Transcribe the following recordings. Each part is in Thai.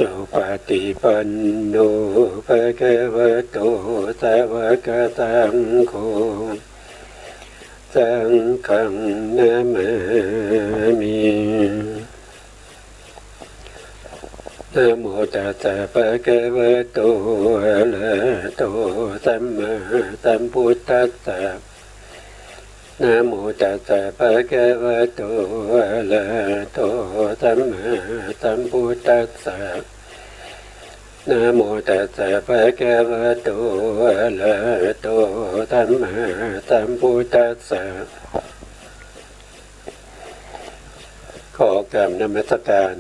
สุปฏิปันโนภะคะวะโตสาวกสังโฆสังฆังนะมามินะโมตัสสะภะคะวะโตอะระหะโตสัมมาสัมพุทธัสสะนะโมตัสสะภะคะวะโตอะระหะโตสัมมาสัมพุทธัสสะนะโมตัสสะภะคะวะโตอะระหะโตสัมมาสัมพุทธัสสะขอกราบนมัสการ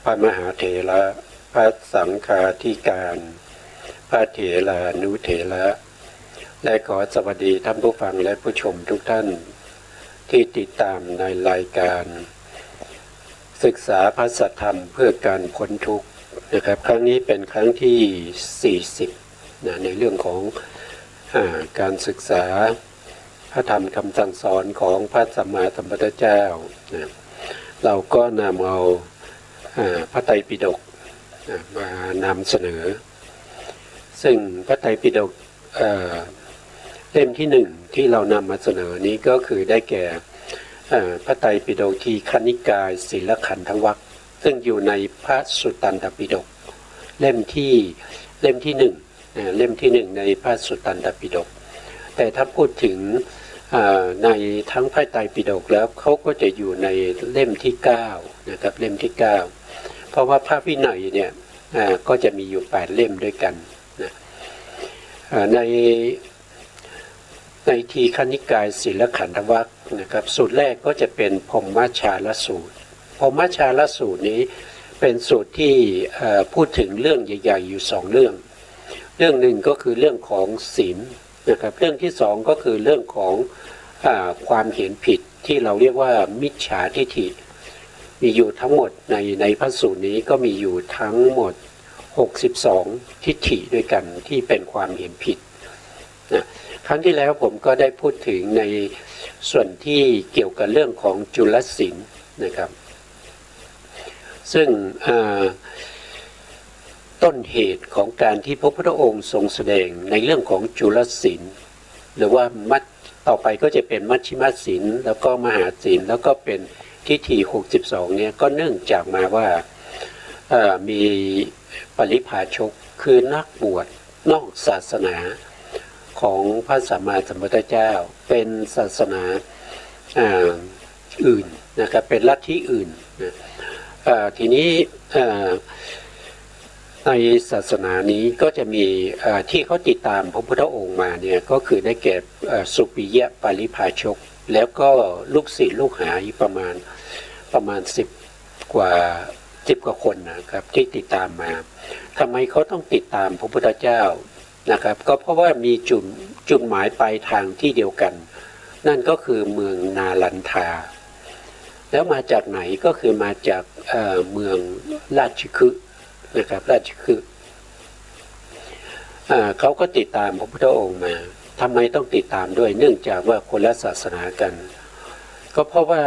พระมหาเถระพระสังฆาธิการพระเถรานุเถระและขอสวัสดีท่านผู้ฟังและผู้ชมทุกท่านที่ติดตามในรายการศึกษาพระสัทธรรมเพื่อการพ้นทุกข์นะครับครั้งนี้เป็นครั้งที่40ในเรื่องของการศึกษาพระธรรมคำสั่งสอนของพระสัมมาสัมพุทธเจ้าเราก็นำเอาพระไตรปิฎกมานำเสนอซึ่งพระไตรปิฎกเล่มที่1ที่เรานำมาเสนอนี้ก็คือได้แก่พระไตรปิฎกทีฆนิกายศีลขันธวรรคซึ่งอยู่ในพระสุตตันตปิฎกเล่มที่1เล่มที่1ในพระสุตตันตปิฎกแต่ถ้าพูดถึงในทั้งพระไตรปิฎกแล้วเขาก็จะอยู่ในเล่มที่9นะครับเล่มที่9เพราะว่าพระวินัยเนี่ยก็จะมีอยู่8เล่มด้วยกันนะในทีฆนิกายศีลขันธวรรคนะครับสูตรแรกก็จะเป็นพรหมชาลสูตรพรหมชาลสูตรนี้เป็นสูตรที่พูดถึงเรื่องใหญ่ๆอยู่2เรื่องหนึ่งก็คือเรื่องของศีลนะครับเรื่องที่2ก็คือเรื่องของความเห็นผิดที่เราเรียกว่ามิจฉาทิฏฐิมีอยู่ทั้งหมดในพระสูตรนี้ก็มีอยู่ทั้งหมด62ทิฏฐิด้วยกันที่เป็นความเห็นผิดนะครั้งที่แล้วผมก็ได้พูดถึงในส่วนที่เกี่ยวกับเรื่องของจุลศีลนะครับซึ่งต้นเหตุของการที่พระพุทธองค์ทรงแสดงในเรื่องของจุลศีลหรือว่าต่อไปก็จะเป็นมัชฌิมศีลแล้วก็มหาศีลแล้วก็เป็นทิฏฐิ62เนี่ยก็เนื่องจากมาว่ามีปริพาชกคือนักบวชนอกศาสนาของพระสัมมาสัมพุทธเจ้าเป็นศาสนาอื่นนะครับเป็นลัทธิอื่นนะทีนี้ในศาสนานี้ก็จะมีที่เขาติดตามพระพุทธองค์มาเนี่ยก็คือได้แก่สุปิยะปริพาชกแล้วก็ลูกศิษย์ลูกหาประมาณ10 กว่าคนนะครับที่ติดตามมาทำไมเขาต้องติดตามพระพุทธเจ้านะครับก็เพราะว่ามีจุดหมายปลายทางที่เดียวกันนั่นก็คือเมืองนาลันทาแล้วมาจากไหนก็คือมาจากเมืองราชคฤห์นะครับราชคฤห์เขาก็ติดตามพระพุทธองค์มาทำไมต้องติดตามด้วยเนื่องจากว่าคนละศาสนากันก็เพราะว่า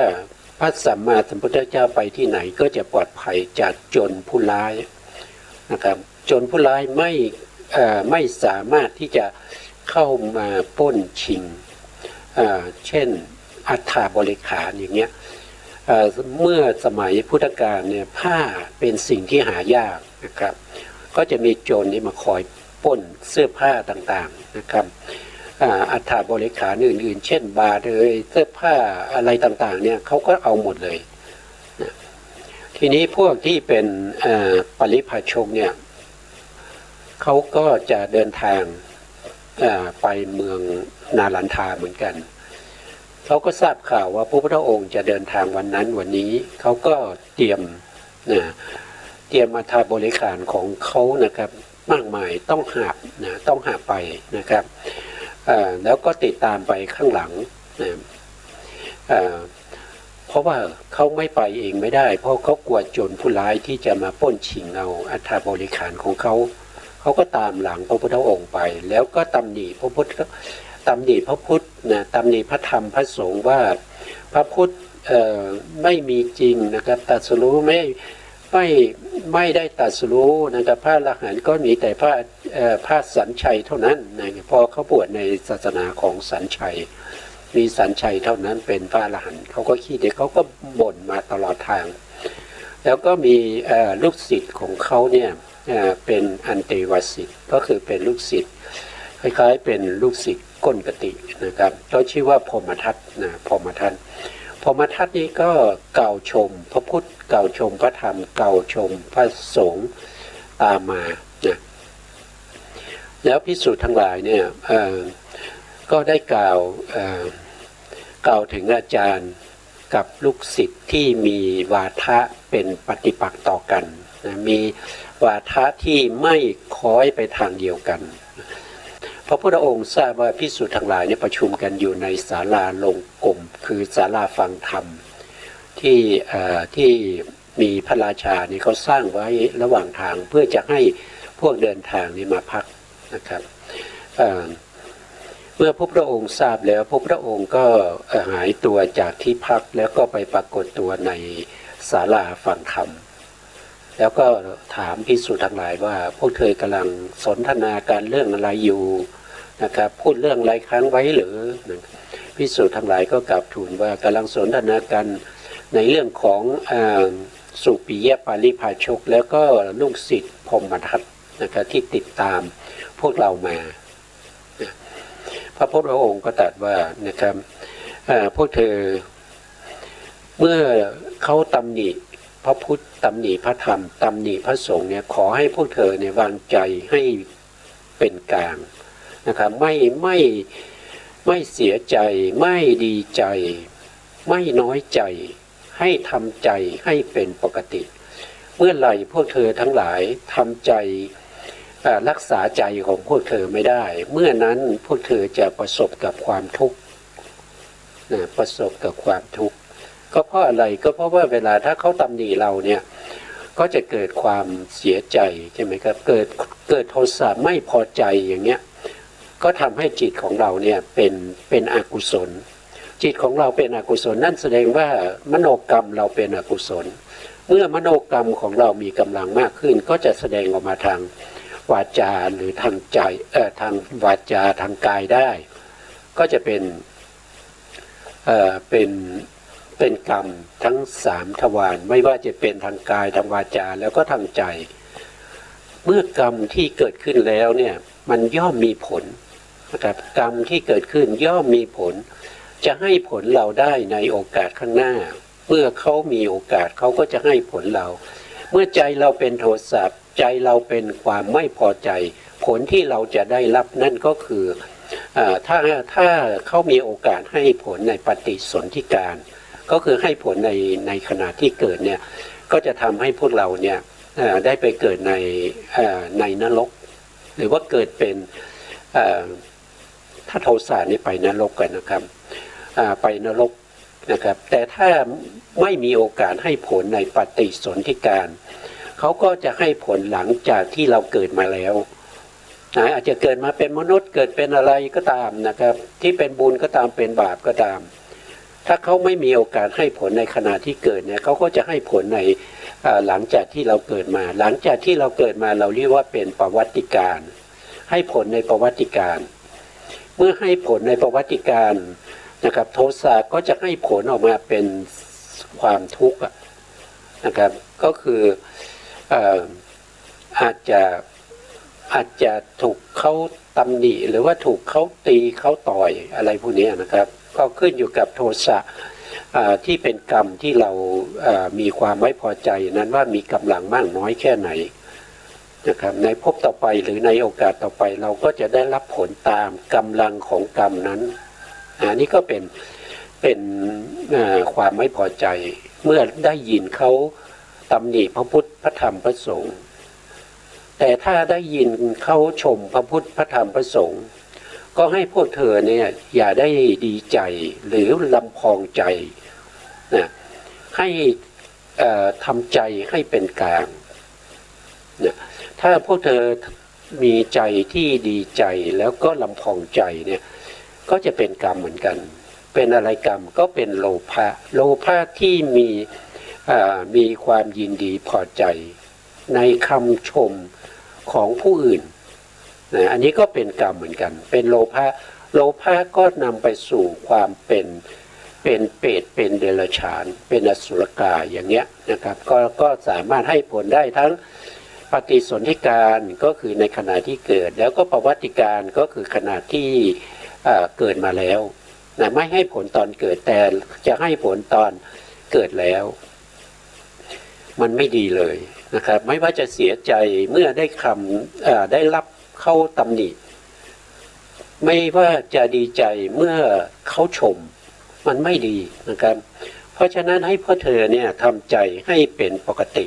พระสัมมาสัมพุทธเจ้าไปที่ไหนก็จะปลอดภัยจากโจรผู้ร้ายนะครับโจรผู้ร้ายไม่สามารถที่จะเข้ามาปล้นชิงเช่นอัฐบริขารอย่างเงี้ยเมื่อสมัยพุทธกาลเนี่ยผ้าเป็นสิ่งที่หายากนะครับก็จะมีโจรนี้มาคอยปล้นเสื้อผ้าต่างๆนะครับอัฐบริขารอื่นๆเช่นบาทเสื้อผ้าอะไรต่างๆเนี่ยเขาก็เอาหมดเลยนะทีนี้พวกที่เป็นปริพาชกเนี่ยเขาก็จะเดินทางไปเมืองนาลันทาเหมือนกันเขาก็ทราบข่าวว่าพระพุทธองค์จะเดินทางวันนั้นวันนี้เขาก็เตรียมอัฐบริขารของเขานะครับมากมายต้องหาไปนะครับแล้วก็ติดตามไปข้างหลังเพราะว่าเขาไม่ไปเองไม่ได้เพราะเขากลัวโจรผู้ร้ายที่จะมาปล้นชิงเอาอัฐบริขารของเขาก็ตามหลังพระพุทธองค์ไปแล้วก็ตำหนิพระพุทธนะตำหนิพระธรรมพระสงฆ์ว่าพระพุทธไม่มีจริงนะครับตรัสรู้ ไม่ไม่ได้ตรัสรู้นะครับพระอรหันต์ก็มีแต่พระสัญชัยเท่านั้นนะพอเขาบวชในศาสนาของสัญชัยมีสัญชัยเท่านั้นเป็นพระอรหันต์เขาก็คิดเด็กเขาก็บ่นมาตลอดทาง แล้วก็มีลูกศิษย์ของเขาเนี่ยเป็นอันเตวสิทธ์ก็คือเป็นลูกศิษย์คล้ายๆเป็นลูกศิษย์ก้นกตินะครับเขาชื่อว่าพรหมทัตนะพรหมทัตพรหมทัตนี้ก็กล่าวชมพระพุทธกล่าวชมพระธรรมกล่าวชมพระสงฆ์ตามมานะแล้วภิกษุทั้งหลายเนี่ยก็ได้กล่าวถึงอาจารย์กับลูกศิษย์ที่มีวาทะเป็นปฏิปักษ์ต่อกันนะมีวาทะที่ไม่คล้อยไปทางเดียวกันพระพุทธองค์ทราบว่าภิกษุทั้งหลายเนี่ยประชุมกันอยู่ในศาลาลงกรมคือศาลาฟังธรรมที่มีพระราชานี่เขาสร้างไว้ระหว่างทางเพื่อจะให้พวกเดินทางนี้มาพักนะครับเมื่อพระพุทธองค์ทราบแล้วพระพุทธองค์ก็หายตัวจากที่พักแล้วก็ไปปรากฏตัวในศาลาฟังธรรมแล้วก็ถามภิกษุทั้งหลายว่าพวกเธอกำลังสนทนาการเรื่องอะไรอยู่นะครับพูดเรื่องอะไรค้างไว้หรือภิกษุทั้งหลายก็กราบทูลว่ากำลังสนทนากันในเรื่องของสุปิยปาริภาชกแล้วก็ลูกศิษย์พรหมทัตนะครับที่ติดตามพวกเรามาพระพุทธองค์ก็ตรัสว่านะครับพวกเธอเมื่อเขาตำหนิพระพุทธตำหนิพระธรรมตำหนิพระสงฆ์เนี่ยขอให้พวกเธอเนี่ยวางใจให้เป็นกลางนะครับไม่เสียใจไม่ดีใจไม่น้อยใจให้ทำใจให้เป็นปกติเมื่อไหร่พวกเธอทั้งหลายทำใจรักษาใจของพวกเธอไม่ได้เมื่อนั้นพวกเธอจะประสบกับความทุกข์ประสบกับความทุกข์ก็เพราะอะไรก็เพราะว่าเวลาถ้าเขาตำหนิเราเนี่ยก็จะเกิดความเสียใจใช่ไหมครับเกิดโทสะไม่พอใจอย่างเงี้ยก็ทำให้จิตของเราเนี่ยเป็นอกุศลจิตของเราเป็นอกุศลนั่นแสดงว่ามโนกรรมเราเป็นอกุศลเมื่อมโนกรรมของเรามีกำลังมากขึ้นก็จะแสดงออกมาทางวาจาหรือทางใจทางวาจาทางกายได้ก็จะเป็นกรรมทั้งสามทวารไม่ว่าจะเป็นทางกายทางวาจาแล้วก็ทางใจเมื่อกรรมที่เกิดขึ้นแล้วเนี่ยมันย่อมมีผลนะครับกรรมที่เกิดขึ้นย่อมมีผลจะให้ผลเราได้ในโอกาสข้างหน้าเมื่อเขามีโอกาสเขาก็จะให้ผลเราเมื่อใจเราเป็นโทสะใจเราเป็นความไม่พอใจผลที่เราจะได้รับนั่นก็คือถ้าเขามีโอกาสให้ผลในปฏิสนธิการก็คือให้ผลในขณะที่เกิดเนี่ยก็จะทำให้พวกเราเนี่ยได้ไปเกิดในนรกหรือว่าเกิดเป็นถ้าโทสะนี่ไปนรกกันนะครับไปนรกนะครับแต่ถ้าไม่มีโอกาสให้ผลในปฏิสนธิการเขาก็จะให้ผลหลังจากที่เราเกิดมาแล้วอาจจะเกิดมาเป็นมนุษย์เกิดเป็นอะไรก็ตามนะครับที่เป็นบุญก็ตามเป็นบาปก็ตามถ้าเขาไม่มีโอกาสให้ผลในขณะที่เกิดเนี่ยเขาก็จะให้ผลในหลังจากที่เราเกิดมาหลังจากที่เราเกิดมาเราเรียกว่าเป็นประวัติการให้ผลในประวัติการเมื่อให้ผลในประวัติการนะครับโทสะก็จะให้ผลออกมาเป็นความทุกข์นะครับก็คืออาจจะถูกเขาตำหนิหรือว่าถูกเขาตีเขาต่อยอะไรพวกนี้นะครับก็ขึ้นอยู่กับโทสะที่เป็นกรรมที่เรามีความไม่พอใจนั้นว่ามีกำลังมากน้อยแค่ไหนนะครับในภพต่อไปหรือในโอกาสต่อไปเราก็จะได้รับผลตามกำลังของกรรมนั้นนี่ก็เป็นความไม่พอใจเมื่อได้ยินเขาตำหนิพระพุทธพระธรรมพระสงฆ์แต่ถ้าได้ยินเขาชมพระพุทธพระธรรมพระสงฆ์ก็ให้พวกเธอเนี่ยอย่าได้ดีใจหรือลำพองใจนะให้ทำใจให้เป็นกลางนะถ้าพวกเธอมีใจที่ดีใจแล้วก็ลำพองใจเนี่ยก็จะเป็นกรรมเหมือนกันเป็นอะไรกรรมก็เป็นโลภะที่มี มีความยินดีพอใจในคำชมของผู้อื่นนะอันนี้ก็เป็นกรรมเหมือนกันเป็นโลภะโลภะก็นำไปสู่ความเป็นเปรตเป็นเดรัจฉานเป็นอสุรกายอย่างเนี้ยนะครับก็สามารถให้ผลได้ทั้งปฏิสนธิการก็คือในขณะที่เกิดแล้วก็ประวัติการก็คือขณะที่เกิดมาแล้วนะไม่ให้ผลตอนเกิดแต่จะให้ผลตอนเกิดแล้วมันไม่ดีเลยนะครับไม่ว่าจะเสียใจเมื่อได้ได้รับเข้าตำหนิไม่ว่าจะดีใจเมื่อเขาชมมันไม่ดีนะครับเพราะฉะนั้นให้พ่อเธอเนี่ยทำใจให้เป็นปกติ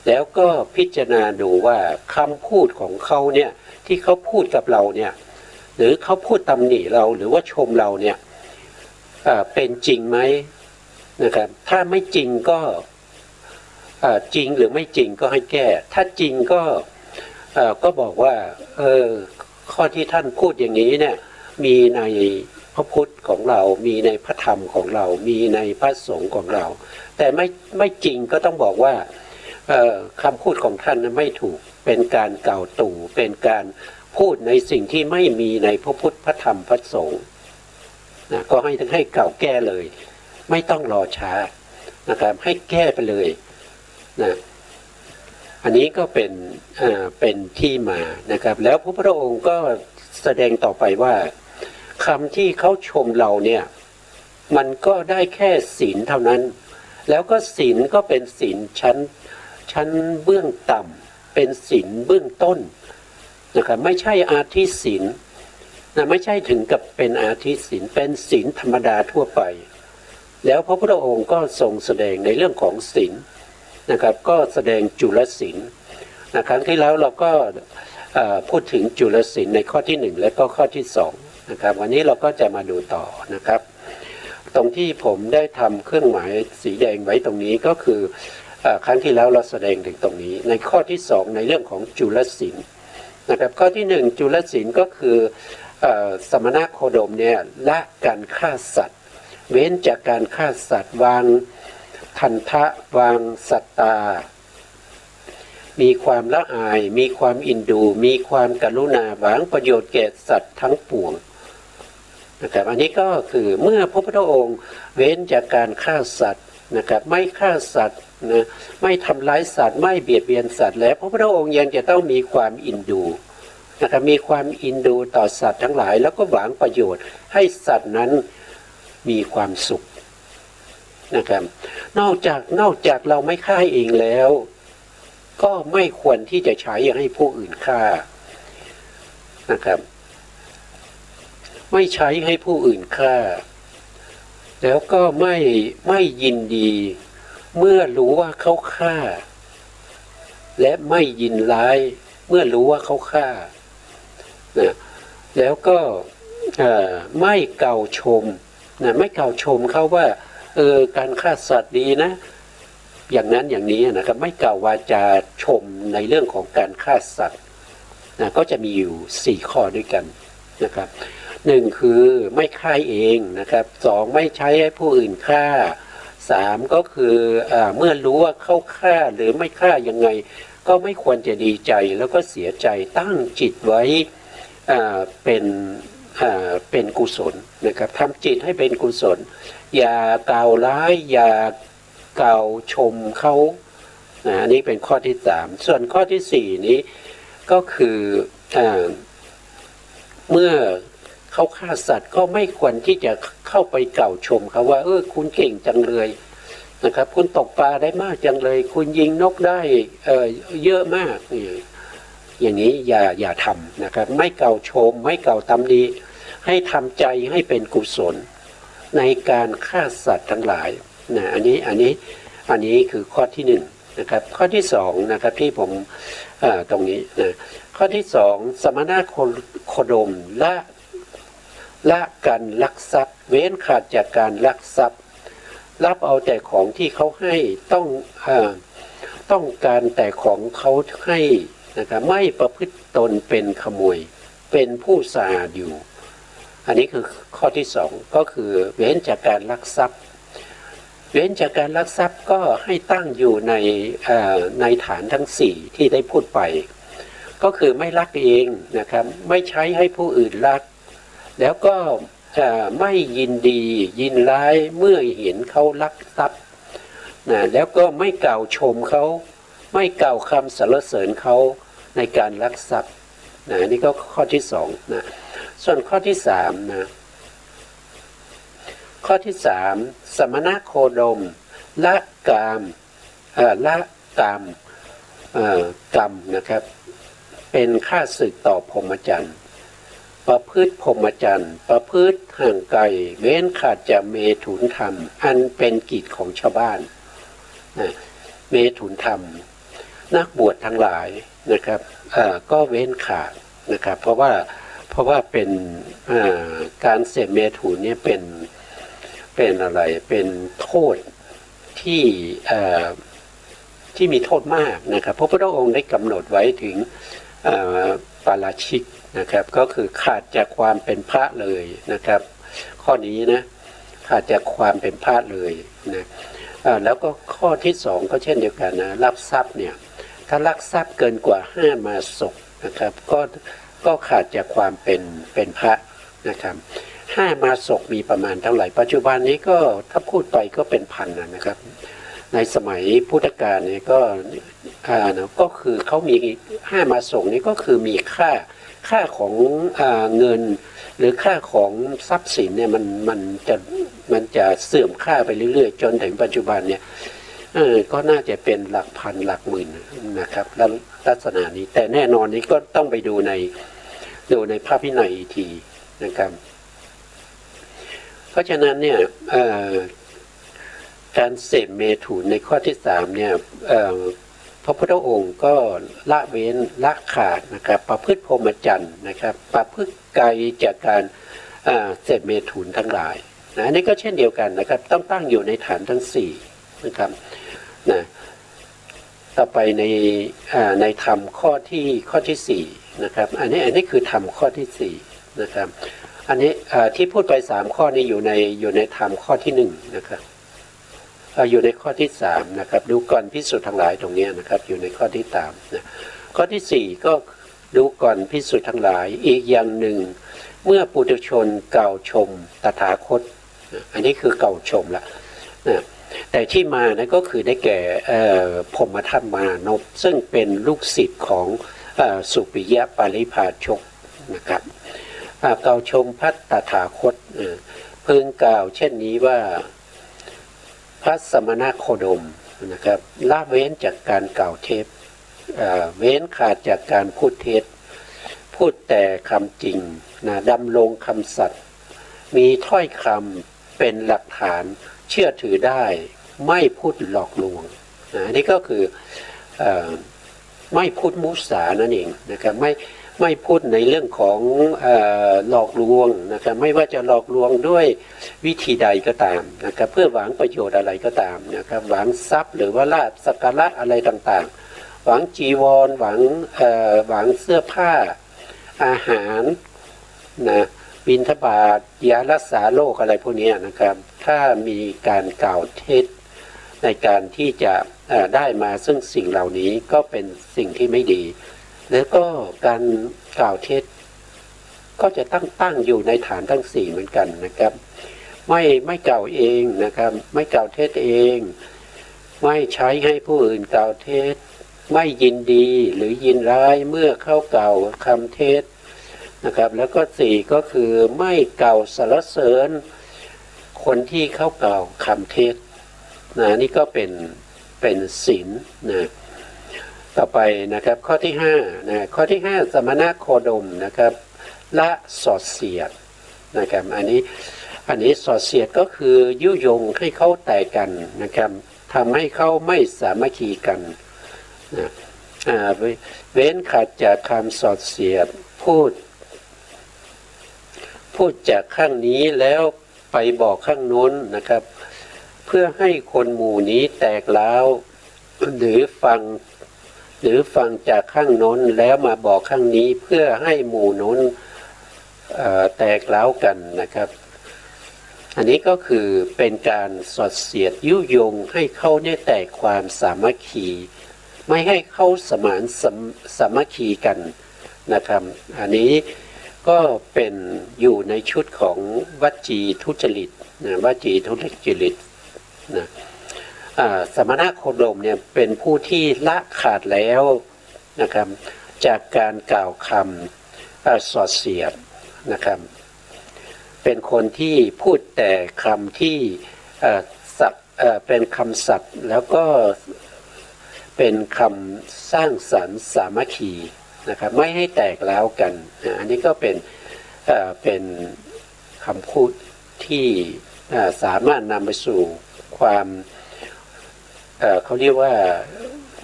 แล้วก็พิจารณาดูว่าคำพูดของเขาเนี่ยที่เขาพูดกับเราเนี่ยหรือเขาพูดตำหนิเราหรือว่าชมเราเนี่ยเป็นจริงไหมนะครับถ้าไม่จริงก็จริงหรือไม่จริงก็ให้แก้ถ้าจริงก็บอกว่าข้อที่ท่านพูดอย่างนี้เนี่ยมีในพระพุทธของเรามีในพระธรรมของเรามีในพระสงฆ์ของเราแต่ไม่จริงก็ต้องบอกว่าคำพูดของท่านไม่ถูกเป็นการกล่าวตู่เป็นการพูดในสิ่งที่ไม่มีในพระพุทธพระธรรมพระสงฆ์นะก็ให้กล่าวแก้เลยไม่ต้องรอช้านะครับให้แก้ไปเลยนะอันนี้ก็เป็นที่มานะครับแล้วพระพุทธองค์ก็แสดงต่อไปว่าคำที่เขาชมเราเนี่ยมันก็ได้แค่ศีลเท่านั้นแล้วก็ศีลก็เป็นศีลชั้นเบื้องต่ำเป็นศีลเบื้องต้นนะครับไม่ใช่อาทิศีลนะไม่ใช่ถึงกับเป็นอาทิศีลเป็นศีลธรรมดาทั่วไปแล้วพระพุทธองค์ก็ทรงแสดงในเรื่องของศีลนะครับก็แสดงจุลศีลนะครั้งที่แล้วเราก็พูดถึงจุลศีลในข้อที่1และก็ข้อที่2นะครับวันนี้เราก็จะมาดูต่อนะครับตรงที่ผมได้ทำเครื่องหมายสีแดงไว้ตรงนี้ก็คือครั้งที่แล้วเราแสดงถึงตรงนี้ในข้อที่2ในเรื่องของจุลศีลนะครับข้อที่1จุลศีลก็คือสมณโคดมเนี่ยละการฆ่าสัตว์เว้นจากการฆ่าสัตว์วางทันทะวางสัตตามีความละอายมีความอินดูมีความกรุณาหวังประโยชน์แก่สัตว์ทั้งปวงนะครับอันนี้ก็คือเมื่อพระพุทธองค์เว้นจากการฆ่าสัตว์นะครับไม่ฆ่าสัตว์นะไม่ทำร้ายสัตว์ไม่เบียดเบียนสัตว์แล้วพระพุทธองค์ยังจะต้องมีความอินดูนะครับมีความอินดูต่อสัตว์ทั้งหลายแล้วก็หวังประโยชน์ให้สัตว์นั้นมีความสุขนะครับนอกจากเราไม่ฆ่าเองแล้วก็ไม่ควรที่จะใช้ให้ผู้อื่นฆ่านะครับไม่ใช้ให้ผู้อื่นฆ่าแล้วก็ไม่ยินดีเมื่อรู้ว่าเขาฆ่าและไม่ยินร้ายเมื่อรู้ว่าเขาฆ่านะแล้วก็ไม่เก่าชมนะไม่เก่าชมเขาว่าการฆ่าสัตว์ดีนะอย่างนั้นอย่างนี้นะครับไม่กล่าววาจาชมในเรื่องของการฆ่าสัตว์นะก็จะมีอยู่4ข้อด้วยกันนะครับ1คือไม่ฆ่าเองนะครับ2ไม่ใช้ให้ผู้อื่นฆ่า3ก็คือเมื่อรู้ว่าเขาฆ่าหรือไม่ฆ่ายังไงก็ไม่ควรจะดีใจแล้วก็เสียใจตั้งจิตไว้เป็นกุศลนะครับทำจิตให้เป็นกุศลอย่ากล่าวร้ายอย่ากล่าวชมเขาอันนี้เป็นข้อที่3ส่วนข้อที่4นี้ก็คือเมื่อเขาฆ่าสัตว์ก็ไม่ควรที่จะเข้าไปกล่าวชมเขาว่าคุณเก่งจังเลยนะครับคุณตกปลาได้มากจังเลยคุณยิงนกได้เยอะมากอย่างนี้อย่าทำนะครับไม่กล่าวชมไม่กล่าวตำหนิให้ทำใจให้เป็นกุศลในการฆ่าสัตว์ทั้งหลายนะอันนี้คือข้อที่1นะครับข้อที่2นะครับที่ผมตรงนี้นะข้อที่2สมณโคดมละการลักทรัพย์เว้นขาดจากการลักทรัพย์รับเอาแต่ของที่เขาให้ต้องการแต่ของเขาให้นะครับไม่ประพฤติตนเป็นขโมยเป็นผู้สะอาดอยู่อันนี้คือข้อที่2ก็คือเว้นจากการลักทรัพย์ เว้นจากการลักทรัพย์ก็ให้ตั้งอยู่ในฐานทั้งสี่ที่ได้พูดไปก็คือไม่ลักเองนะครับไม่ใช้ให้ผู้อื่นลักแล้วก็ไม่ยินดียินร้ายเมื่อเห็นเขาลักทรัพย์นะแล้วก็ไม่กล่าวชมเขาไม่กล่าวคำสรรเสริญเขาในการลักทรัพย์นะนี่ก็ข้อที่สองนะส่วนข้อที่สามนะข้อที่สามสมณโคดมละกามละกามกรรมนะครับเป็นข้าศึกต่อพรหมจรรย์ประพฤติพรหมจรรย์ประพฤติห่างไกลเว้นขาดจากเมถุนธรรมอันเป็นกิจของชาวบ้านนะเมถุนธรรมนักบวชทั้งหลายนะครับก็เว้นขาดนะครับเพราะว่าเป็นการเสพเมถุนเนี่ยเป็นอะไรเป็นโทษที่มีโทษมากนะครับพระพุทธองค์ได้กำหนดไว้ถึงปาราชิกนะครับก็คือขาดจากความเป็นพระเลยนะครับข้อนี้นะขาดจากความเป็นพระเลยนะแล้วก็ข้อที่สองก็เช่นเดียวกันนะลักทรัพย์เนี่ยถ้าลักทรัพย์เกินกว่า5 มาศกนะครับก็ขาดจากความเป็นพระนะครับ5 มาศกมีประมาณเท่าไหร่ปัจจุบันนี้ก็ถ้าพูดไปก็เป็นพันนะครับในสมัยพุทธกาลเนี่ยก็คือเขามี5 มาศกนี้ก็คือมีค่าของเงินหรือค่าของทรัพย์สินเนี่ยมันจะเสื่อมค่าไปเรื่อยๆจนถึงปัจจุบันเนี่ยก็น่าจะเป็นหลักพันหลักหมื่นนะครับแล้วลักษณะนี้แต่แน่นอนนี้ก็ต้องไปดูในพระพินัยอีกทีนะครับเพราะฉะนั้นเนี่ยการเสพเมถุนในข้อที่สามเนี่ยพระพุทธองค์ก็ละเว้นละขาดนะครับประพฤติพรหมจรรย์นะครับประพฤติไกลจากการเสพเมถุนทั้งหลายนะนี่ก็เช่นเดียวกันนะครับต้องตั้งอยู่ในฐานทั้งสี่นะครับนะต่อไปในธรรมข้อที่สี่นะครับอันนี้คือธรรมข้อที่สี่นะครับอันนี้ที่พูดไป3 ข้อนี้อยู่ในธรรมข้อที่1นะครับอยู่ในข้อที่3นะครับดูก่อนภิกษุทั้งหลายตรงนี้นะครับอยู่ในข้อที่3นะข้อที่4ก็ดูก่อนภิกษุทั้งหลายอีกอย่างหนึ่งเมื่อปุถุชนกล่าวชมตถาคตอันนี้คือกล่าวชมละนะแต่ที่มานะก็คือได้แก่พรหมทัตมานพซึ่งเป็นลูกศิษย์ของสุปิยะปาริภาชกนะครับกล่าวชมพระตถาคตเพิ่งกล่าวเช่นนี้ว่าพระสมณโคดมนะครับละเว้นจากการกล่าวเท็จเว้นขาดจากการพูดเท็จพูดแต่คำจริงนะดำรงคำสัตย์มีถ้อยคำเป็นหลักฐานเชื่อถือได้ไม่พูดหลอกลวงนี่ก็คือไม่พูดมุสานั่นเองนะครับไม่พูดในเรื่องของหลอกลวงนะครับไม่ว่าจะหลอกลวงด้วยวิธีใดก็ตามนะครับเพื่อหวังประโยชน์อะไรก็ตามนะครับหวังทรัพย์หรือว่าลาภสักการะอะไรต่างๆหวังจีวรหวังเสื้อผ้าอาหารนะบิณฑบาตยารักษาโรคอะไรพวกนี้นะครับถ้ามีการกล่าวเท็จในการที่จะได้มาซึ่งสิ่งเหล่านี้ก็เป็นสิ่งที่ไม่ดีแล้วก็การกล่าวเท็จก็จะตั้งอยู่ในฐานทั้ง4เหมือนกันนะครับไม่กล่าวเองนะครับไม่กล่าวเท็จเองไม่ใช้ให้ผู้อื่นกล่าวเท็จไม่ยินดีหรือยินร้ายเมื่อเขากล่าวคำเท็จนะครับแล้วก็4ก็คือไม่กล่าวสรรเสริญคนที่เขากล่าวคำเท็จนี่ก็เป็นศีลนะต่อไปนะครับข้อที่5นะข้อที่5สมณโคดมนะครับละสอดเสียดนะครับอันนี้สอดเสียดก็คือยุยงให้เขาแตกกันนะครับทำให้เขาไม่สามัคคีกันนะเว้นขาดจากคำสอดเสียดพูดจากข้างนี้แล้วไปบอกข้างโน้นนะครับเพื่อให้คนหมู่นี้แตกร้าวหรือฟังจากข้างโน้นแล้วมาบอกข้างนี้เพื่อให้หมู่โน้นแตกร้าวกันนะครับ อันนี้ก็คือเป็นการสอดเสียดยุยงให้เขาเนี่ยแตกความสามัคคีไม่ให้เขาสมานสามัคคีกันนะครับอันนี้ก็เป็นอยู่ในชุดของวจีทุจริตนะวจีทุจริตนะสมณโคดมเนี่ยเป็นผู้ที่ละขาดแล้วนะครับจากการกล่าวคำสอดเสียดนะครับเป็นคนที่พูดแต่คำที่เป็นคำสัตย์แล้วก็เป็นคำสร้างสรรค์สามัคคีนะครับไม่ให้แตกร้าวกันอันนี้ก็เป็นคำพูดที่สามารถนำไปสู่ความเขาเรียกว่า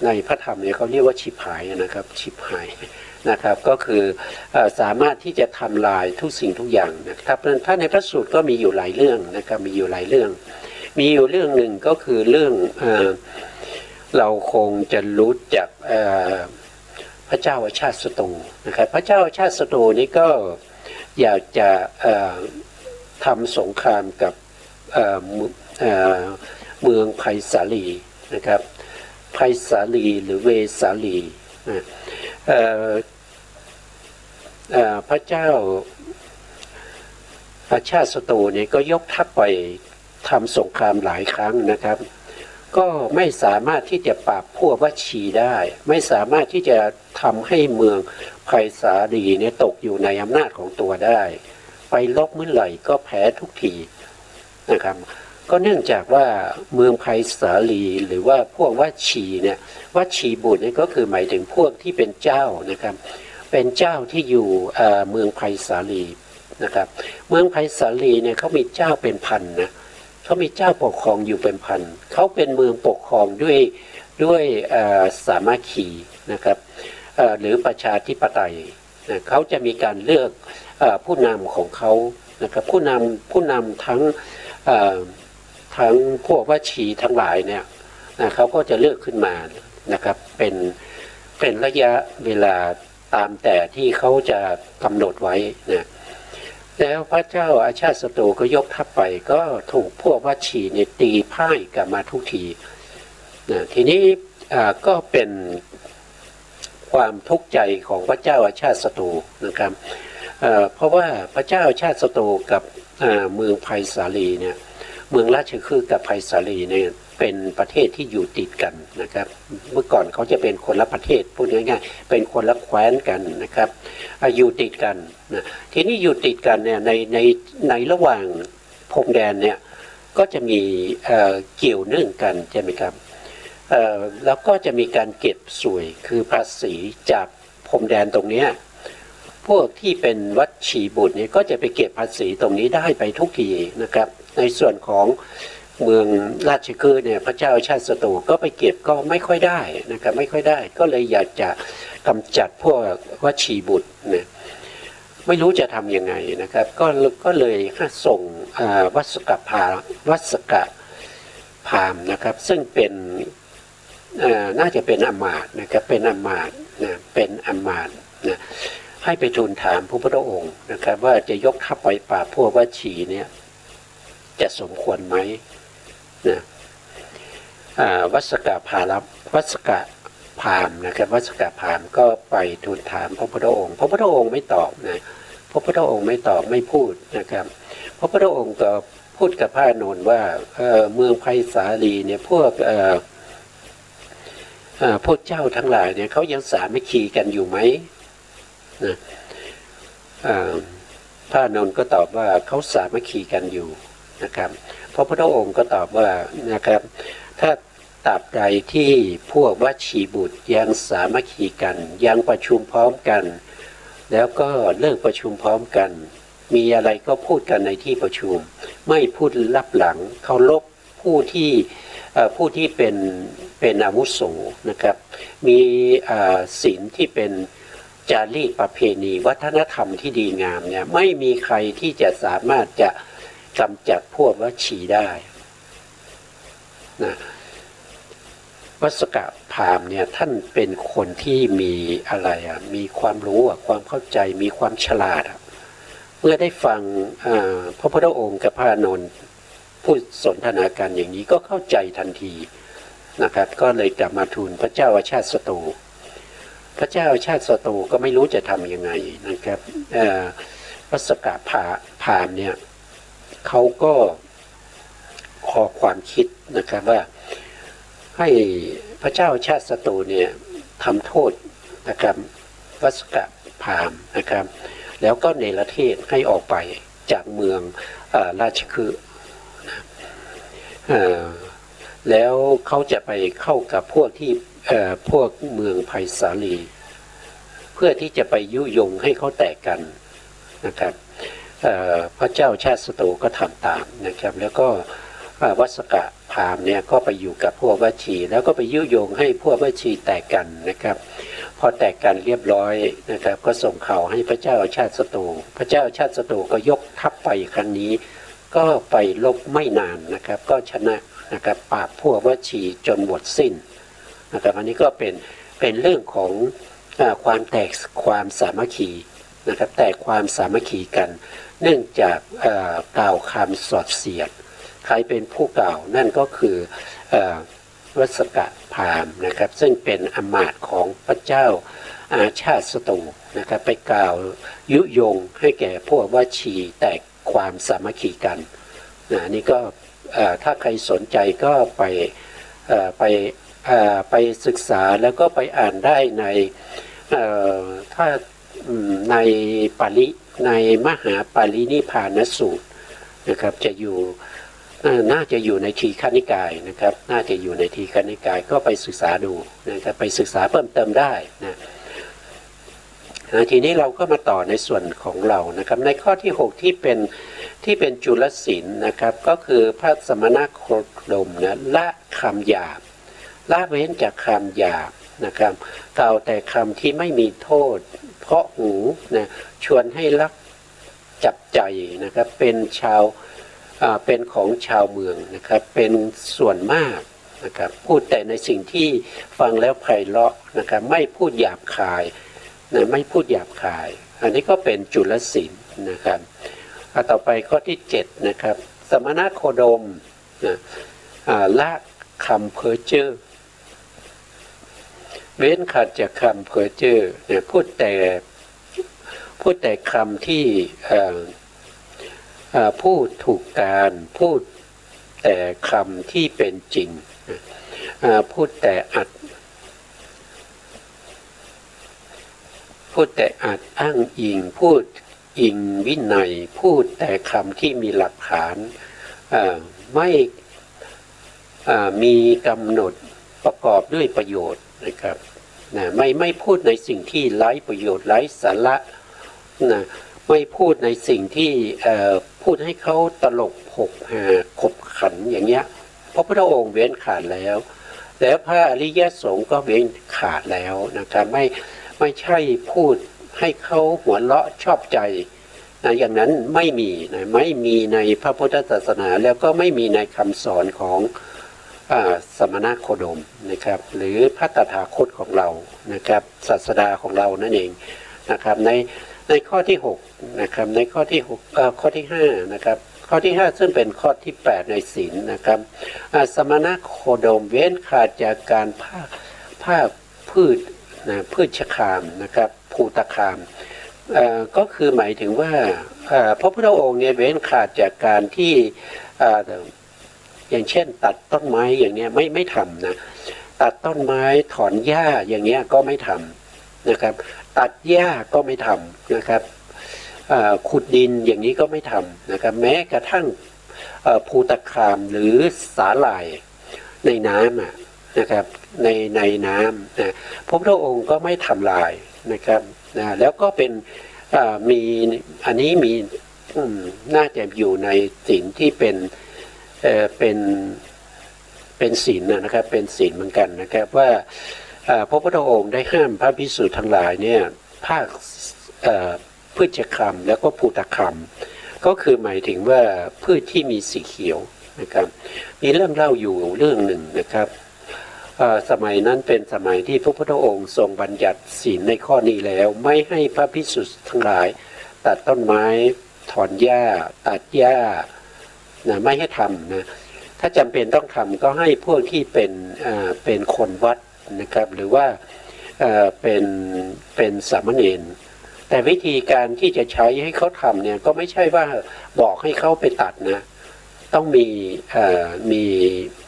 ในพระธรรมเนี่ยเขาเรียกว่าฉิบหายนะครับฉิบหายนะครับก็คือสามารถที่จะทำลายทุกสิ่งทุกอย่างนะครับถ้าในพระสูตรก็มีอยู่หลายเรื่องนะครับมีอยู่หลายเรื่องมีอยู่เรื่องหนึ่งก็คือเรื่องเราคงจะรู้จักพระเจ้าอาชาติศัตรูนะครับพระเจ้าอาชาติศัตรูนี้ก็อยากจะทำสงครามกับเมืองไผ่สาลีนะครับไผ่สาลีหรือเวสาลีพระเจ้าอาชาติศัตรูนี้ก็ยกทัพไปทำสงครามหลายครั้งนะครับก็ไม่สามารถที่จะปราบพวกวัชีได้ไม่สามารถที่จะทำให้เมืองไผ่สาลีเนี่ยตกอยู่ในอำนาจของตัวได้ไปลบเมื่อไหร่ก็แพ้ทุกทีนะครับก็เนื่องจากว่าเมืองไผ่สาลีหรือว่าพวกวัชีเนี่ยวัชีบุตรนี่ก็คือหมายถึงพวกที่เป็นเจ้านะครับเป็นเจ้าที่อยู่เมืองไผ่สาลีนะครับเมืองไผ่สาลีเนี่ยเขามีเจ้าเป็นพันนะเขามีเจ้าปกครองอยู่เป็นพันเขาเป็นเมืองปกครองด้วยสามัคคีนะครับหรือประชาธิปไตยนะเขาจะมีการเลือกผู้นำของเขานะครับผู้นำทั้งพวกวัชีทั้งหลายเนี่ยนะเขาก็จะเลือกขึ้นมานะครับเป็นระยะเวลาตามแต่ที่เขาจะกำหนดไว้นะแล้วพระเจ้าอาชาติศัตรูก็ยกทัพไปก็ถูกพวกวัชีเนี่ยตีพ่ายกลับมาทุกทีนะทีนี้ก็เป็นความทุกข์ใจของพระเจ้าอาชาติศัตรูนะครับเพราะว่าพระเจ้าอาชาติศัตรูกับเมืองไผ่สาลีเนี่ยเมืองราชคฤห์กับไผ่สาลีเนี่ยเป็นประเทศที่อยู่ติดกันนะครับเมื่อก่อนเขาจะเป็นคนละประเทศพูดง่ายๆเป็นคนละแคว้นกันนะครับอยู่ติดกันนะทีนี้อยู่ติดกันเนี่ยในระหว่างพรมแดนเนี่ยก็จะมีเกี่ยวเนื่องกันใช่ไหมครับแล้วก็จะมีการเก็บสวยคือภาษีจากพรมแดนตรงนี้พวกที่เป็นวัดชีบุตรเนี่ยก็จะไปเก็บภาษีตรงนี้ได้ไปทุกทีนะครับในส่วนของเมืองราชคฤห์เนี่ยพระเจ้าชาติศัตรูก็ไปเก็บก็ไม่ค่อยได้นะครับไม่ค่อยได้ก็เลยอยากจะกำจัดพวกวัดชีบุตรเนี่ยไม่รู้จะทำยังไงนะครับก็เลยส่งวัสกพราหมณ์นะครับซึ่งเป็นน่าจะเป็นอมาตย์นะครับเป็นอมาตย์นะเป็นอมาตย์นะให้ไปทูลถามพระพุทธองค์นะครับว่าจะยกทัพไปปราบพวกวัชีเนี่ยจะสมควรไหมนะวัสกพราหมณ์นะครับวัสกพราหมณ์ก็ไปทูลถามพระพุทธองค์พระพุทธองค์ไม่ตอบนะพระพุทธองค์ไม่ตอบไม่พูดนะครับพระพุทธองค์ก็พูดกับพระอานนท์ว่าเมืองไผ่สาลีเนี่ยพวกเจ้าทั้งหลายเนี่ยเขายังสามัคคีกันอยู่ไหมนะพระอานนท์ก็ตอบว่าเขาสามัคคีกันอยู่นะครับพระพุทธองค์ก็ตอบว่านะครับถ้าตราบใดที่พวกวัชีบุตรยังสามัคคีกันยังประชุมพร้อมกันแล้วก็เลิกประชุมพร้อมกันมีอะไรก็พูดกันในที่ประชุมไม่พูดลับหลังเคารพผู้ที่เป็นอาวุโสนะครับมีศีลที่เป็นจารีตประเพณีวัฒนธรรมที่ดีงามเนี่ยไม่มีใครที่จะสามารถจะกำจัดพวกวัชีได้นะวัสกพราหมณ์เนี่ยท่านเป็นคนที่มีอะไรมีความรู้ความเข้าใจมีความฉลาด เมื่อได้ฟังพระพุทธองค์กับพระอานนท์พูดสนทนาการอย่างนี้ก็เข้าใจทันทีนะครับก็เลยกลับมาทูลพระเจ้าอาชาติศัตรูพระเจ้าอาชาติศัตรูก็ไม่รู้จะทำยังไงนะครับวัสกะพราหมณ์เนี่ยเขาก็ขอความคิดนะครับว่าให้พระเจ้าอาชาติศัตรูเนี่ยทำโทษนะครับวัสกะพราหมณ์นะครับแล้วก็เนรเทศให้ออกไปจากเมืองราชคฤห์แล้วเขาจะไปเข้ากับพวกที่พวกเมืองไผ่สาลีเพื่อที่จะไปยุยงให้เขาแตกกันนะครับพระเจ้าชาติศัตรูก็ทำตามนะครับแล้วก็วัสกะพราหมณ์เนี่ยก็ไปอยู่กับพวกวัชีแล้วก็ไปยุยงให้พวกวัชีแตกกันนะครับพอแตกกันเรียบร้อยนะครับก็ส่งข่าวให้พระเจ้าชาติศัตรูพระเจ้าชาติศัตรูก็ยกทัพไปครั้งนี้ก็ไปลบไม่นานนะครับก็ชนะนะครับปราบพวกวัชีจนหมดสิ้นนะครับอันนี้ก็เป็นเรื่องของความสามัคคีนะครับแต่ความสามัคคีกันเนื่องจากกล่าวคำสอดเสียดใครเป็นผู้กล่าวนั่นก็คือวัสกะพราหมณ์นะครับซึ่งเป็นอำมาตย์ของพระเจ้าอาชาติศัตรูนะครับไปกล่าวยุยงให้แก่พวกวัชีแตกความสามัคคีกันนี่ก็ถ้าใครสนใจก็ไปศึกษาแล้วก็ไปอ่านได้ในถ้าในในมหาปารินิพพานสูตรนะครับจะอยู่น่าจะอยู่ในทีฆนิกายนะครับน่าจะอยู่ในทีฆนิกายก็ไปศึกษาดูนะครับไปศึกษาเพิ่มเติมได้นะทีนี้เราก็มาต่อในส่วนของเรานะครับในข้อที่6ที่เป็นจุลศีลนะครับก็คือพระสมณโคดมนะละคำหยาบละเว้นจากคำหยาบนะครับกล่าวแต่คำที่ไม่มีโทษเพราะหูนะชวนให้รักจับใจนะครับเป็นของชาวเมืองนะครับเป็นส่วนมากนะครับพูดแต่ในสิ่งที่ฟังแล้วไพเราะนะครับไม่พูดหยาบคายนะไม่พูดหยาบคายอันนี้ก็เป็นจุลศีลนะครับต่อไปข้อที่7นะครับสมณโคดมนะละคำเพ้อเจ้อเว้นขาดจากคำเพ้อเจ้อเนี่ยพูดแต่คำที่พูดถูกการพูดแต่คำที่เป็นจริงพูดแต่อัดอ้างอิงพูดอิงวินัยพูดแต่คำที่มีหลักฐานไม่มีกำหนดประกอบด้วยประโยชน์นะครับไม่พูดในสิ่งที่ไร้ประโยชน์ไร้สาระนะไม่พูดในสิ่งที่พูดให้เขาตลกหกหาขบขันอย่างเงี้ยพระพุทธองค์เว้นขาดแล้วพระอริยสงฆ์ก็เว้นขาดแล้วนะครับไม่ใช่พูดให้เขาหัวเราะชอบใจนะอย่างนั้นไม่มีในพระพุทธศาสนาแล้วก็ไม่มีในคำสอนของสมณโคดมนะครับหรือพระตถาคตของเรานะครับศาสดาของเรานั่นเองนะครับในข้อที่6นะครับในข้อที่6ข้อที่5นะครับข้อที่5ซึ่งเป็นข้อที่8ในศีลนะครับสมณโคดมเว้นขาดจากการภาคพืชพืชคามนะครับภูตคามก็คือหมายถึงว่าพระพุทธองค์เนี่ยเว้นขาดจากการที่อย่างเช่นตัดต้นไม้อย่างเนี้ยไม่ทำนะตัดต้นไม้ถอนหญ้าอย่างเงี้ยก็ไม่ทำนะครับตัดหญ้าก็ไม่ทำนะครับขุดดินอย่างนี้ก็ไม่ทำนะครับแม้กระทั่งภูตคามหรือสาหร่ายในน้ำนะครับในน้ำนะพระพุทธองค์ก็ไม่ทำลายนะครับแล้วก็เป็นมีอันนี้มีน่าจะอยู่ในศีลที่เป็นศีลนะครับเป็นศีลเหมือนกันนะครับว่าพระพุทธองค์ได้ห้ามพระภิกษุทั้งหลายเนี่ยภาคพืชคามแล้วก็ภูตคามก็คือหมายถึงว่าพืชที่มีสีเขียวนะครับมีเรื่องเล่าอยู่เรื่องหนึ่งนะครับสมัยนั้นเป็นสมัยที่พระพุทธองค์ทรงบัญญัติศีลในข้อนี้แล้วไม่ให้พระภิกษุทั้งหลายตัดต้นไม้ ถอนหญ้าตัดหญ้านะไม่ให้ทำนะถ้าจำเป็นต้องทำก็ให้พวกที่เป็นคนวัดนะครับหรือว่าเป็นสามเณรแต่วิธีการที่จะใช้ให้เขาทำเนี่ยก็ไม่ใช่ว่าบอกให้เขาไปตัดนะต้อง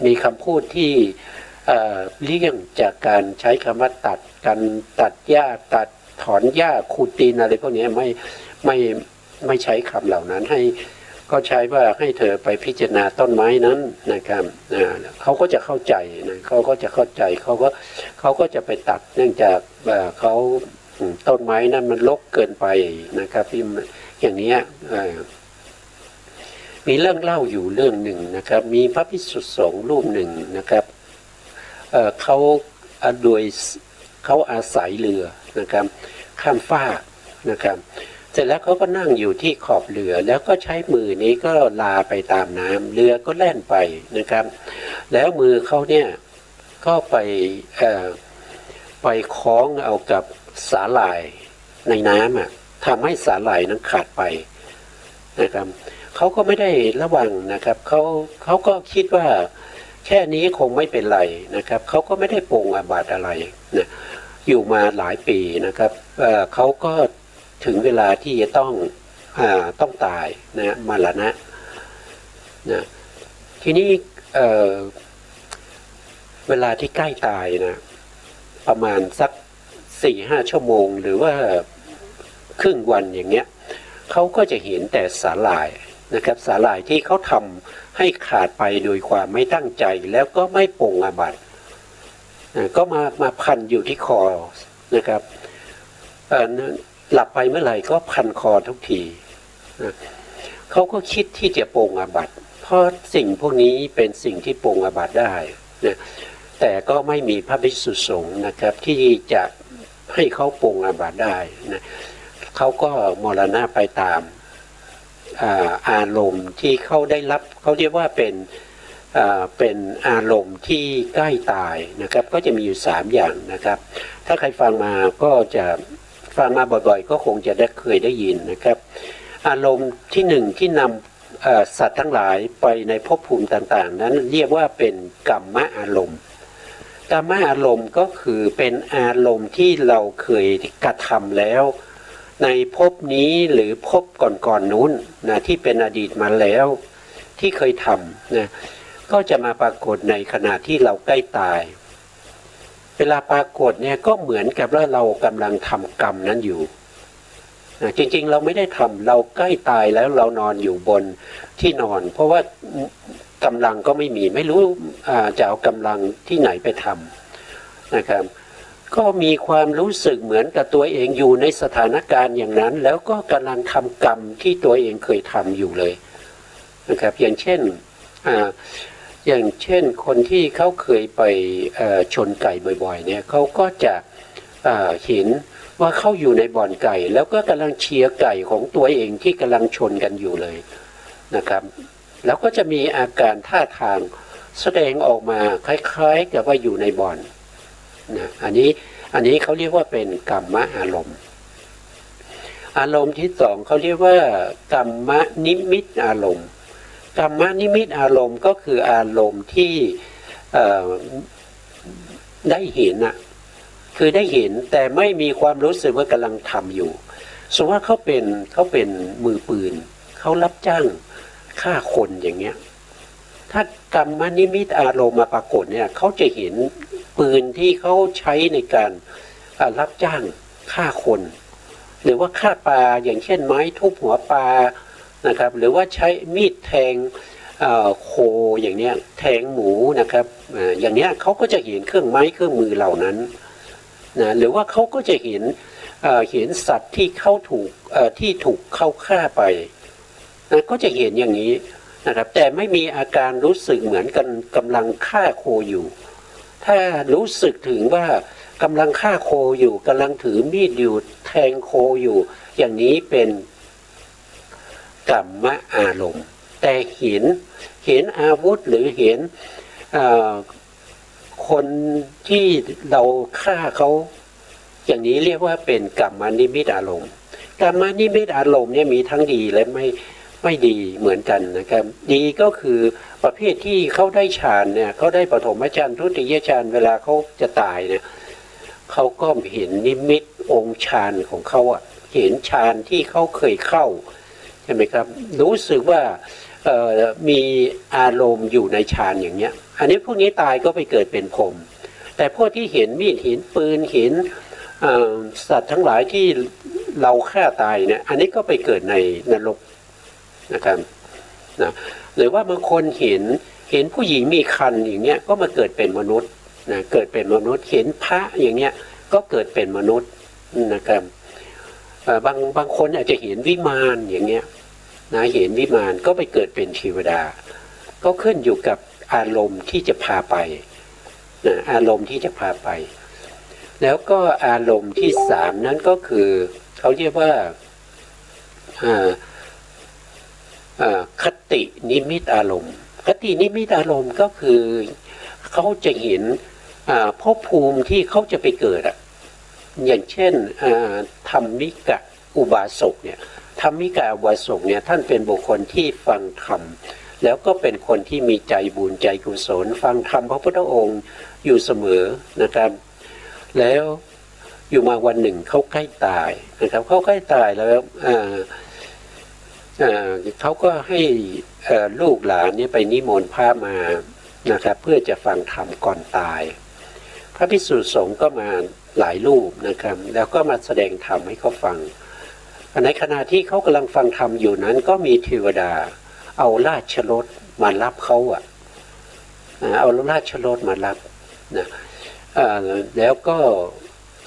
มีคำพูดที่เลี่ยงจากการใช้คำว่าตัดหญ้าตัดถอนหญ้าขูดดินอะไรพวกนี้ไม่ใช้คำเหล่านั้นให้ก็ใช้ว่าให้เธอไปพิจารณาต้นไม้นั้นนะครับเขาก็จะเข้าใจนะเขาก็จะเข้าใจเขาก็จะไปตัดเนื่องจากเขาต้นไม้นั้นมันรกเกินไปนะครับอย่างนี้มีเรื่องเล่าอยู่เรื่องหนึ่งนะครับมีพระภิกษุสงฆ์รูปหนึ่งนะครับเขาโดยเขาอาศัยเรือนะครับข้ามฟากนะครับเสร็จแล้วเขาก็นั่งอยู่ที่ขอบเรือแล้วก็ใช้มือนี้ก็ลาไปตามน้ำเรือก็แล่นไปนะครับแล้วมือเขาเนี่ยก็ไปคล้องเอากับสาหร่ายในน้ำทำให้สาหร่ายนั้นขาดไปนะครับเขาก็ไม่ได้ระวังนะครับเขาก็คิดว่าแค่นี้คงไม่เป็นไรนะครับเขาก็ไม่ได้ปรงอาบัติอะไรนะอยู่มาหลายปีนะครับเขาก็ถึงเวลาที่จะต้องตายนะมรณะนะทีนี้เวลาที่ใกล้ตายนะประมาณสัก 4-5 ชั่วโมงหรือว่าครึ่งวันอย่างเงี้ยเขาก็จะเห็นแต่สาหร่ายนะครับสาหร่ายที่เขาทำให้ขาดไปโดยความไม่ตั้งใจแล้วก็ไม่ปรงอาบัติก็มาพันอยู่ที่คอนะครับหลับไปเมื่อไหร่ก็พันคอทุกทีเขาก็คิดที่จะปรงอาบัติเพราะสิ่งพวกนี้เป็นสิ่งที่ปรงอาบัติได้นะแต่ก็ไม่มีพระภิกษุสงฆ์นะครับที่จะให้เขาปรงอาบัติได้นะเขาก็มรณะไปตามอารมณ์ที่เขาได้รับเขาเรียกว่าเป็นอารมณ์ที่ใกล้ตายนะครับก็จะมีอยู่3อย่างนะครับถ้าใครฟังมาก็จะฟังมาบ่อยๆก็คงจะเคยได้ยินนะครับอารมณ์ที่1ที่นำสัตว์ทั้งหลายไปในภพภูมิต่างๆนั้นเรียกว่าเป็นกัมมะอารมณ์กัมมะอารมณ์ก็คือเป็นอารมณ์ที่เราเคยกระทำแล้วในภพนี้หรือภพก่อนๆนู้นนะที่เป็นอดีตมาแล้วที่เคยทำนะก็จะมาปรากฏในขณะที่เราใกล้ตายเวลาปรากฏเนี่ยก็เหมือนกับว่าเรากำลังทำกรรมนั้นอยู่นะจริงๆเราไม่ได้ทำเราใกล้ตายแล้วเรานอนอยู่บนที่นอนเพราะว่ากำลังก็ไม่รู้จะเอากำลังที่ไหนไปทำนะครับก็มีความรู้สึกเหมือนกับตัวเองอยู่ในสถานการณ์อย่างนั้นแล้วก็กำลังทำกรรมที่ตัวเองเคยทำอยู่เลยนะครับอย่างเช่นคนที่เขาเคยไปชนไก่บ่อยๆเนี่ยเขาก็จะเห็นว่าเขาอยู่ในบ่อนไก่แล้วก็กำลังเชียร์ไก่ของตัวเองที่กำลังชนกันอยู่เลยนะครับแล้วก็จะมีอาการท่าทางแสดงออกมาคล้ายๆกับว่าอยู่ในบ่อนนะอันนี้เขาเรียกว่าเป็นกัมมะอารมณ์ที่2เขาเรียกว่ากัมมะนิมิตอารมณ์กัมมะนิมิตอารมณ์ก็คืออารมณ์ที่ได้เห็นคือได้เห็นแต่ไม่มีความรู้สึกว่ากำลังทำอยู่สมมติว่าเขาเป็นมือปืนเขารับจ้างฆ่าคนอย่างเงี้ยถ้ากัมมะนิมิตอารมณ์มาปรากฏเนี่ยเขาจะเห็นปืนที่เขาใช้ในการรับจ้างฆ่าคนหรือว่าฆ่าปลาอย่างเช่นไม้ทุบหัวปลานะครับหรือว่าใช้มีดแทงโคอย่างเนี้ยแทงหมูนะครับอย่างเนี้ยเขาก็จะเห็นเครื่องไม้เครื่องมือเหล่านั้นนะหรือว่าเขาก็จะเห็นสัตว์ที่ถูกเข้าฆ่าไปนะก็จะเห็นอย่างนี้นะครับแต่ไม่มีอาการรู้สึกเหมือนกันกำลังฆ่าโคอยู่ถ้ารู้สึกถึงว่ากำลังฆ่าโคอยู่กำลังถือมีดอยู่แทงโคอยู่อย่างนี้เป็นกัมมะอารมณ์แต่เห็นอาวุธหรือเห็นคนที่เราฆ่าเขาอย่างนี้เรียกว่าเป็นกัมมะนิมิตอารมณ์ กรรมนิมิตอารมณ์เนี่ยมีทั้งดีและไม่ดีเหมือนกันนะครับดีก็คือประเภทที่เขาได้ฌานเนี่ยเขาได้ปฐมฌานทุติยฌานเวลาเขาจะตายเนี่ยเขาก็เห็นนิมิตองค์ฌานของเขาอ่ะเห็นฌานที่เขาเคยเข้าใช่ไหมครับรู้สึกว่ามีอารมณ์อยู่ในฌานอย่างเงี้ยอันนี้พวกนี้ตายก็ไปเกิดเป็นพรหมแต่พวกที่เห็นมีดเห็นปืนเห็นสัตว์ทั้งหลายที่เราฆ่าตายเนี่ยอันนี้ก็ไปเกิดในนรกนะครับนะหรือว่าบางคนเห็นผู้หญิงมีคันอย่างเงี้ยก็มาเกิดเป็นมนุษย์นะเกิดเป็นมนุษย์เห็นพระอย่างเงี้ยก็เกิดเป็นมนุษย์นะครับบางคนอาจจะเห็นวิมานอย่างเงี้ยนะเห็นวิมานก็ไปเกิดเป็นเทวดาก็ขึ้นอยู่กับอารมณ์ที่จะพาไปนะอารมณ์ที่จะพาไปแล้วก็อารมณ์ที่สามนั้นก็คือเขาเรียกว่าคตินิมิตอารมณ์คตินิมิตอารมณ์ก็คือเขาจะเห็นภพภูมิที่เขาจะไปเกิดอย่างเช่นธรรมิกะอุบาสกเนี่ยธรรมิกะอุบาสกเนี่ยท่านเป็นบุคคลที่ฟังธรรมแล้วก็เป็นคนที่มีใจบุญใจกุศลฟังธรรมพระพุทธองค์อยู่เสมอนะครับแล้วอยู่มาวันหนึ่งเขาใกล้ตายนะครับเขาใกล้ตายแล้วเขาก็ให้ลูกหลานนี่ไปนิมนต์พระมานะครับเพื่อจะฟังธรรมก่อนตายพระภิกษุสงฆ์ก็มาหลายรูปนะครับแล้วก็มาแสดงธรรมให้เขาฟังในขณะที่เขากำลังฟังธรรมอยู่นั้นก็มีเทวดาเอาราชรถมารับเขาเอาราชรถมารับนะแล้วก็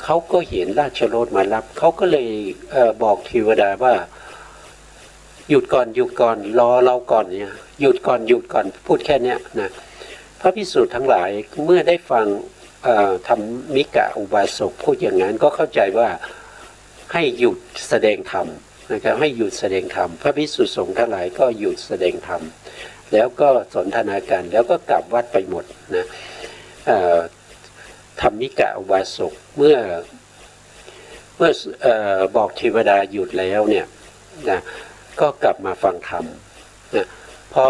เขาก็เห็นราชรถมารับเขาก็เลยบอกเทวดาว่าหยุดก่อนรอเราก่อนเนี่ยหยุดก่อนพูดแค่เนี้ยนะพระภิกษุทั้งหลายเมื่อได้ฟังธรรมิกะอุบาสกพูดอย่างนั้นก็เข้าใจว่าให้หยุดแสดงธรรมนะครับให้หยุดแสดงธรรมพระภิกษุสงฆ์ทั้งหลายก็หยุดแสดงธรรมแล้วก็สนทนากันแล้วก็กลับวัดไปหมดนะธรรมิกะอุบาสกเมื่อบอกเทวดาหยุดแล้วเนี่ยนะก็กลับมาฟังธรรมนะพอ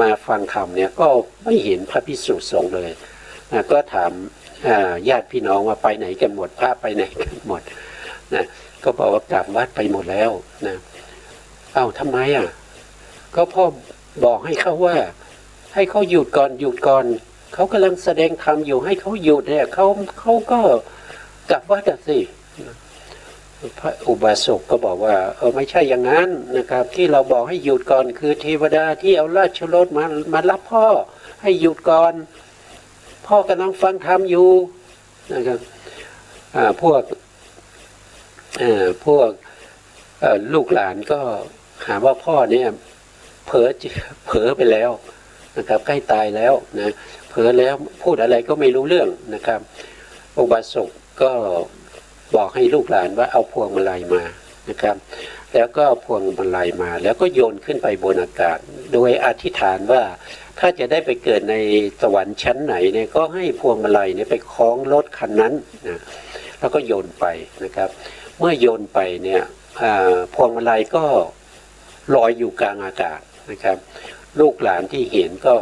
มาฟังธรรมเนี่ยก็ไม่เห็นพระภิกษุสงฆ์เลยนะก็ถามญาติพี่น้องว่าไปไหนกันหมดพระไปไหนกันหมดนะก็บอกว่ากลับวัดไปหมดแล้วนะเอ้าทำไมก็พ่อบอกให้เขาว่าให้เขาหยุดก่อนเขากำลังแสดงธรรมอยู่ให้เขาหยุดเนี่ยเขาก็กลับวัดสิพระอุบาสกก็บอกว่าไม่ใช่อย่างนั้นนะครับที่เราบอกให้หยุดก่อนคือเทวดาที่เอาราชรถมารับพ่อให้หยุดก่อนพ่อกำลังฟังธรรมอยู่นะครับพวกลูกหลานก็หาว่าพ่อเนี่ยเผลอไปแล้วนะครับใกล้ตายแล้วนะเผลอแล้วพูดอะไรก็ไม่รู้เรื่องนะครับอุบาสกก็บอกให้ลูกหลานว่าเอาพวงมาลัยมานะครับแล้วก็พวงมาลัยมาแล้วก็โยนขึ้นไปบนอากาศโดยอธิษฐานว่าถ้าจะได้ไปเกิดในสวรรค์ชั้นไหนเนี่ยก็ให้พวงมาลัยเนี่ยไปคล้องรถคันนั้นนะแล้วก็โยนไปนะครับเมื่อโยนไปเนี่ยพวงมาลัยก็ลอยอยู่กลางอากาศนะครับลูกหลานที่เห็นก็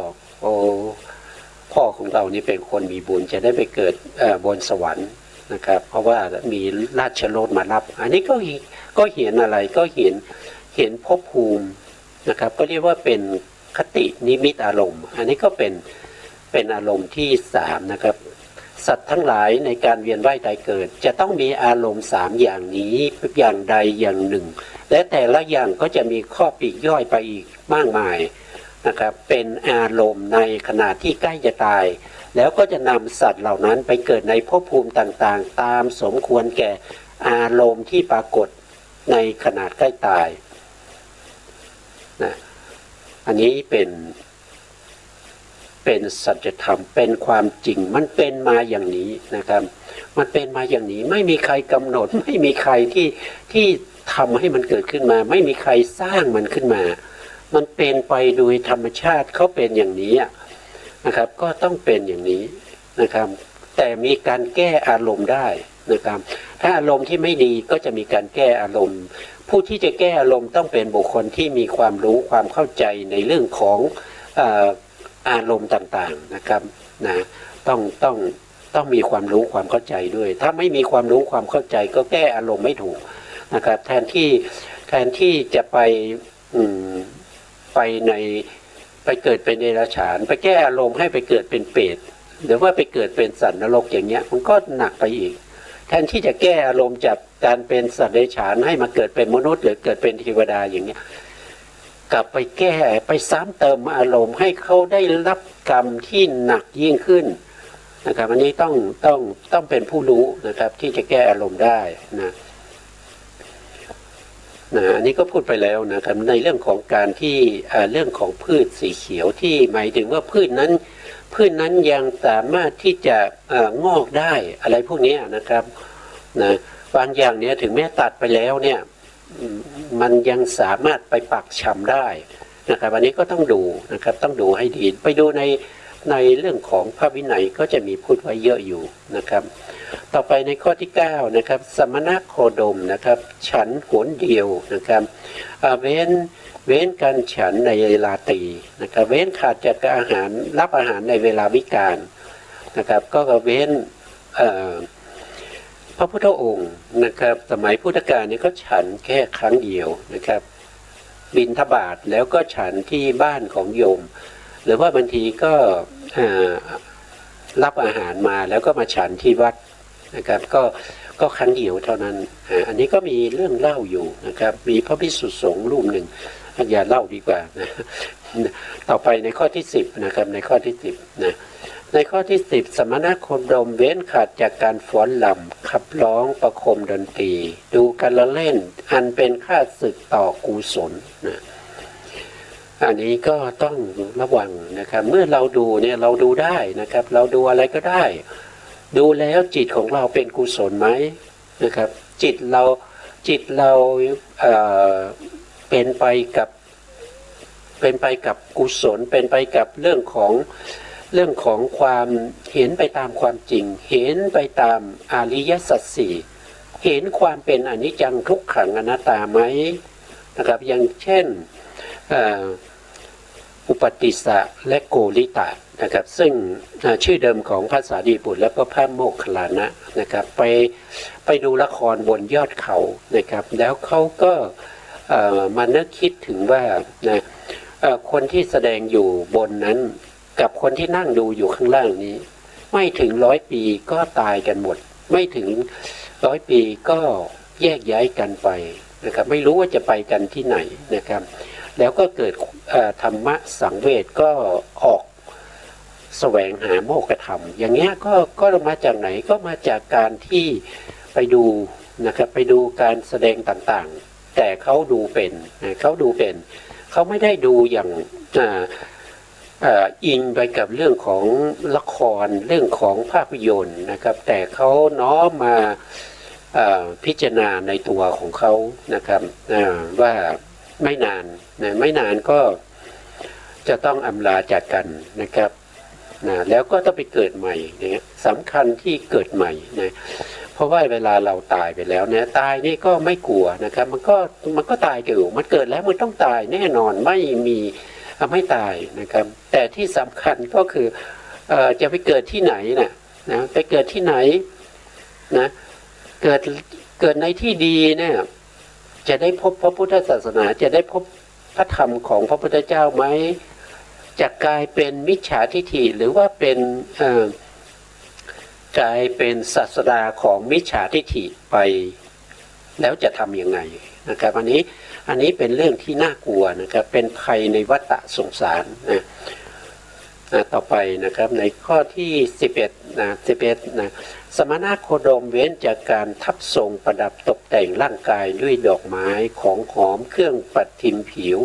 พ่อของเรานี่เป็นคนมีบุญจะได้ไปเกิดบนสวรรค์นะครับเพราะว่ามีราชรถมารับอันนี้ก็เห็นอะไรก็เห็นภพภูมินะครับก็เรียกว่าเป็นคตินิมิตอารมณ์อันนี้ก็เป็นอารมณ์ที่สามนะครับสัตว์ทั้งหลายในการเวียนว่ายตายเกิดจะต้องมีอารมณ์สามอย่างนี้อย่างใดอย่างหนึ่งและแต่ละอย่างก็จะมีข้อปลีกย่อยไปอีกมากมายนะครับเป็นอารมณ์ในขณะที่ใกล้จะตายแล้วก็จะนำสัตว์เหล่านั้นไปเกิดในภพภูมิต่างๆตามสมควรแก่อารมณ์ที่ปรากฏในขณะใกล้ตายนะอันนี้เป็นสัจธรรมเป็นความจริงมันเป็นมาอย่างนี้นะครับมันเป็นมาอย่างนี้ไม่มีใครกำหนดไม่มีใครที่ทำให้มันเกิดขึ้นมาไม่มีใครสร้างมันขึ้นมามันเป็นไปโดยธรรมชาติเขาเป็นอย่างนี้นะครับก็ต้องเป็นอย่างนี้นะครับแต่มีการแก้อารมณ์ได้ นะครับถ้าอารมณ์ที่ไม่ดีก็จะมีการแก้อารมณ์ ผู้ที่จะแก้อารมณ์ต้องเป็นบุคคลที่มีความรู้ความเข้าใจในเรื่องของอารมณ์ต่างๆนะครับนะต้องมีความรู้ความเข้าใจด้วยถ้าไม่มีความรู้ความเข้าใจก็แก้อารมณ์ไม่ถูกนะครับแทนที่จะไปเกิดเป็นเดรัจฉานไปแก้อารมณ์ให้ไปเกิดเป็นเปรตหรือว่าไปเกิดเป็นสัตว์นรกอย่างเงี้ยมันก็หนักไปอีกแทนที่จะแก้อารมณ์จากการเป็นสัตว์เดรัจฉานให้มาเกิดเป็นมนุษย์หรือเกิดเป็นเทวดาอย่างเงี้ยกลับไปแก้ไปซ้ำเติมอารมณ์ให้เขาได้รับกรรมที่หนักยิ่งขึ้นนะครับอันนี้ต้องเป็นผู้รู้นะครับที่จะแก้อารมณ์ได้นะอันนี้ก็พูดไปแล้วนะครับในเรื่องของการที่เรื่องของพืชสีเขียวที่หมายถึงว่าพืชนั้นยังสามารถที่จะงอกได้อะไรพวกนี้นะครับนะบางอย่างเนี่ยถึงแม้ตัดไปแล้วเนี่ยมันยังสามารถไปปักชำได้นะครับอันนี้ก็ต้องดูนะครับต้องดูให้ดีไปดูในเรื่องของพระวินัยก็จะมีพูดไว้เยอะอยู่นะครับต่อไปในข้อที่9นะครับสมณโคดมนะครับฉันหนเดียวนะครับเว้นการฉันในเวลาตรีนะครับเว้นขาดจากอาหารรับอาหารในเวลาวิกาลนะครับก็เว้นพระพุทธองค์นะครับสมัยพุทธกาลนี่ก็ฉันแค่ครั้งเดียวนะครับบิณฑบาตแล้วก็ฉันที่บ้านของโยมหรือว่าบางทีก็รับอาหารมาแล้วก็มาฉันที่วัดนะครับก็ครั้งเดียวเท่านั้นอันนี้ก็มีเรื่องเล่าอยู่นะครับมีพระภิกษุสงฆ์รูปหนึ่งอย่าเล่าดีกว่านะต่อไปในข้อที่10นะครับในข้อที่10นะในข้อที่10สมณโคดมเว้นขาดจากการฟ้อนลำขับร้องประโคมดนตรีดูการละเล่นอันเป็นค่าศึกต่อกุศลนะอันนี้ก็ต้องระวังนะครับเมื่อเราดูเนี่ยเราดูได้นะครับเราดูอะไรก็ได้ดูแล้วจิตของเราเป็นกุศลไหมนะครับจิตเราเป็นไปกับกุศลเป็นไปกับเรื่องของความเห็นไปตามความจริงเห็นไปตามอริยสัจสี่เห็นความเป็นอนิจจังทุกขังอนัตตาไหมนะครับอย่างเช่นอุปติสสะและโกริตะนะครับซึ่งชื่อเดิมของพระสารีบุตรและก็พระโมคคัลลานะนะครับไปดูละครบนยอดเขานะครับแล้วเขาก็มานึกคิดถึงว่านะคนที่แสดงอยู่บนนั้นกับคนที่นั่งดูอยู่ข้างล่างนี้ไม่ถึง100 ปีก็ตายกันหมดไม่ถึง100 ปีก็แยกย้ายกันไปนะครับไม่รู้ว่าจะไปกันที่ไหนนะครับแล้วก็เกิดธรรมะสังเวชก็ออกแสวงหาโมกขธรรมอย่างเงี้ยก็มาจากไหนก็มาจากการที่ไปดูนะครับไปดูการแสดงต่างๆแต่เขาดูเป็นเขาไม่ได้ดูอย่างอิงไปกับเรื่องของละครเรื่องของภาพยนตร์นะครับแต่เขาน้อมมาพิจารณาในตัวของเขานะครับว่าไม่นานก็จะต้องอำลาจากกันนะครับแล้วก็ต้องไปเกิดใหม่เนี่ยสำคัญที่เกิดใหม่นะเพราะว่าเวลาเราตายไปแล้วเนี่ยตายนี่ก็ไม่กลัวนะครับมันก็ตายอยู่มันเกิดแล้วมันต้องตายแน่นอนไม่ตายนะครับแต่ที่สำคัญก็คือจะไปเกิดที่ไหนนะไปเกิดที่ไหนนะเกิดในที่ดีเนี่ยจะได้พบพระพุทธศาสนาจะได้พบพระธรรมของพระพุทธเจ้าไหมจะกลายเป็นมิจฉาทิฏฐิหรือว่าเป็นกลายเป็นศาสดาของมิจฉาทิฏฐิไปแล้วจะทำยังไงนะครับอันนี้เป็นเรื่องที่น่ากลัวนะครับเป็นภัยในวัฏสงสารนะต่อไปนะครับในข้อที่11นะสมณโคดมเว้นจากการทับทรงประดับตกแต่งร่างกายด้วยดอกไม้ของหอมเครื่องปัดทิมผิว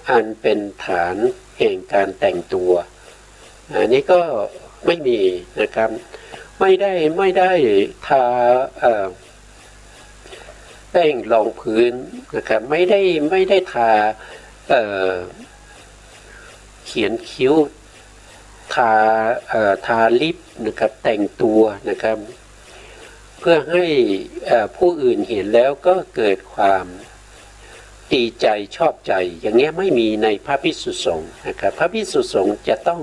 อันเป็นฐานแห่งการแต่งตัวอันนี้ก็ไม่มีนะครับไม่ได้ทาแป้งรองพื้นนะครับไม่ได้ทาเขียนคิ้วทาลิปนะครับแต่งตัวนะครับ พื่อให้ผู้อื่นเห็นแล้วก็เกิดความดีใจชอบใจอย่างเงี้ยไม่มีในพระภิกษุสงฆ์นะครับพระภิกษุสงฆ์จะต้อง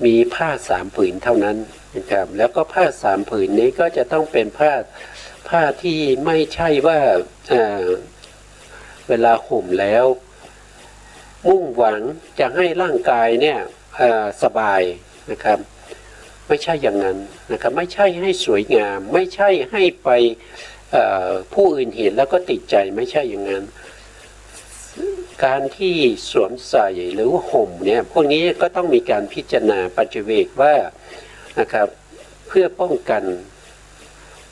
มีผ้า3 ผืนเท่านั้นนะครับแล้วก็ผ้า3 ผืนนี้ก็จะต้องเป็นผ้าที่ไม่ใช่ว่าเวลาห่มแล้วมุ่งหวังจะให้ร่างกายเนี่ยสบายนะครับไม่ใช่อย่างนั้นนะครับไม่ใช่ให้สวยงามไม่ใช่ให้ไปผู้อื่นเห็นแล้วก็ติดใจไม่ใช่อย่างนั้นการที่สวมใส่หรือว่าห่มเนี่ยพวกนี้ก็ต้องมีการพิจารณาปัจเจเวกว่านะครับเพื่อป้องกัน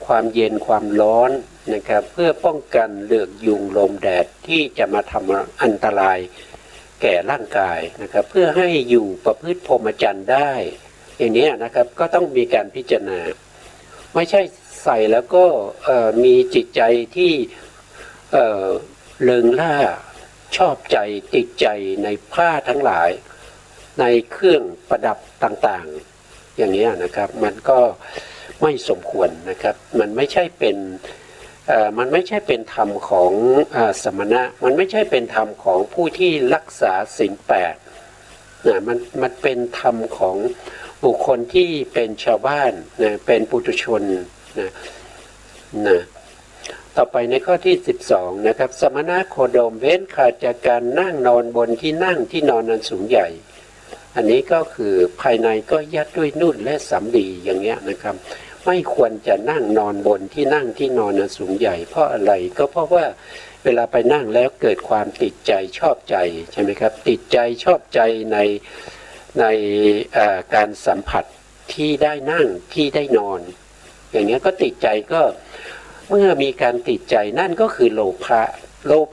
ความเย็นความร้อนนะครับเพื่อป้องกันเหลือกยุงลมแดดที่จะมาทำอันตรายแก่ร่างกายนะครับเพื่อให้อยู่ประพฤติพรหมจรรย์ได้อย่างนี้นะครับก็ต้องมีการพิจารณาไม่ใช่ใส่แล้วก็มีจิตใจที่เริงร่าชอบใจติดใจในผ้าทั้งหลายในเครื่องประดับต่างๆอย่างนี้นะครับมันก็ไม่สมควรนะครับมันไม่ใช่เป็นธรรมของสมณะมันไม่ใช่เป็นธรรมของผู้ที่รักษาศีล8นะมันเป็นธรรมของบุคคลที่เป็นชาวบ้านนะเป็นปุถุชนนะต่อไปในข้อที่12นะครับสมณะโคดมเว้นขาดจากการนั่งนอนบนที่นั่งที่นอนอันสูงใหญ่อันนี้ก็คือภายในก็ยัดด้วยนุ่นและสำลีอย่างเงี้ยนะครับไม่ควรจะนั่งนอนบนที่นั่งที่นอนอันสูงใหญ่เพราะอะไรก็เพราะว่าเวลาไปนั่งแล้วเกิดความติดใจชอบใจใช่ไหมครับติดใจชอบใจในการสัมผัสที่ได้นั่งที่ได้นอนอย่างเงี้ยก็ติดใจก็เมื่อมีการติดใจนั่นก็คือโล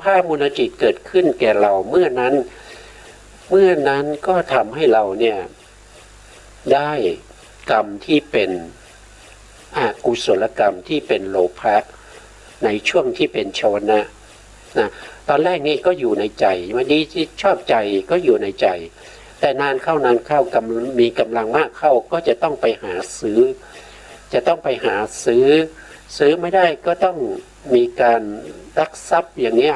ภะมูลจิตเกิดขึ้นแก่เราเมื่อนั้นก็ทำให้เราเนี่ยได้กรรมที่เป็นอกุศลกรรมที่เป็นโลภะในช่วงที่เป็นชวนะตอนแรกนี่ก็อยู่ในใจมันดีที่ชอบใจก็อยู่ในใจแต่นานเข้มีกำลังมากเข้าก็จะต้องไปหาซื้อซื้อไม่ได้ก็ต้องมีการลักทรัพย์อย่างเงี้ย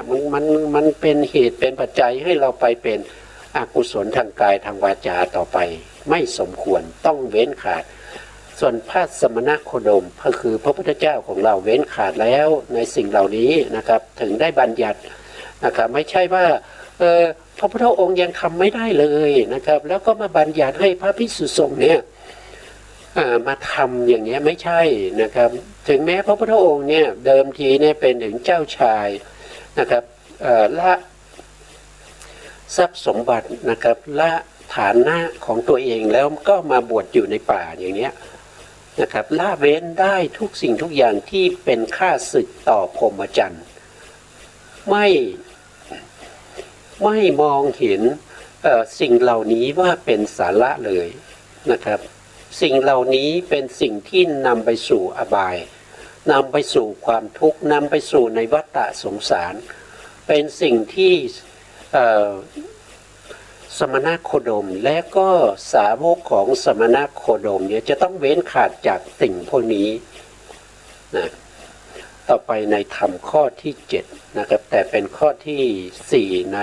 มันเป็นเหตุเป็นปัจจัยให้เราไปเป็นอกุศลทางกายทางวาจาต่อไปไม่สมควรต้องเว้นขาดส่วนพระสมณโคดมก็คือพระพุทธเจ้าของเราเว้นขาดแล้วในสิ่งเหล่านี้นะครับถึงได้บัญญัตินะครับไม่ใช่ว่าพระพุทธองค์ยังทำไม่ได้เลยนะครับแล้วก็มาบัญญัติให้พระภิกษุสงฆ์เนี่ยมาทำอย่างนี้ไม่ใช่นะครับถึงแม้พระพุทธองค์เนี่ยเดิมทีเนี่ยเป็นถึงเจ้าชายนะครับละทรัพย์สมบัตินะครับละฐานะของตัวเองแล้วก็มาบวชอยู่ในป่าอย่างเนี้ยนะครับละเว้นได้ทุกสิ่งทุกอย่างที่เป็นข้าศึกต่อพรหมจรรย์ไม่มองเห็นสิ่งเหล่านี้ว่าเป็นสาระเลยนะครับสิ่งเหล่านี้เป็นสิ่งที่นำไปสู่อบายนำไปสู่ความทุกข์นำไปสู่ในวัฏสงสารเป็นสิ่งที่สมณโคดมและก็สาวกของสมณโคดมเนี่ยจะต้องเว้นขาดจากสิ่งพวกนี้นะต่อไปในธรรมข้อที่7นะครับแต่เป็นข้อที่4ใน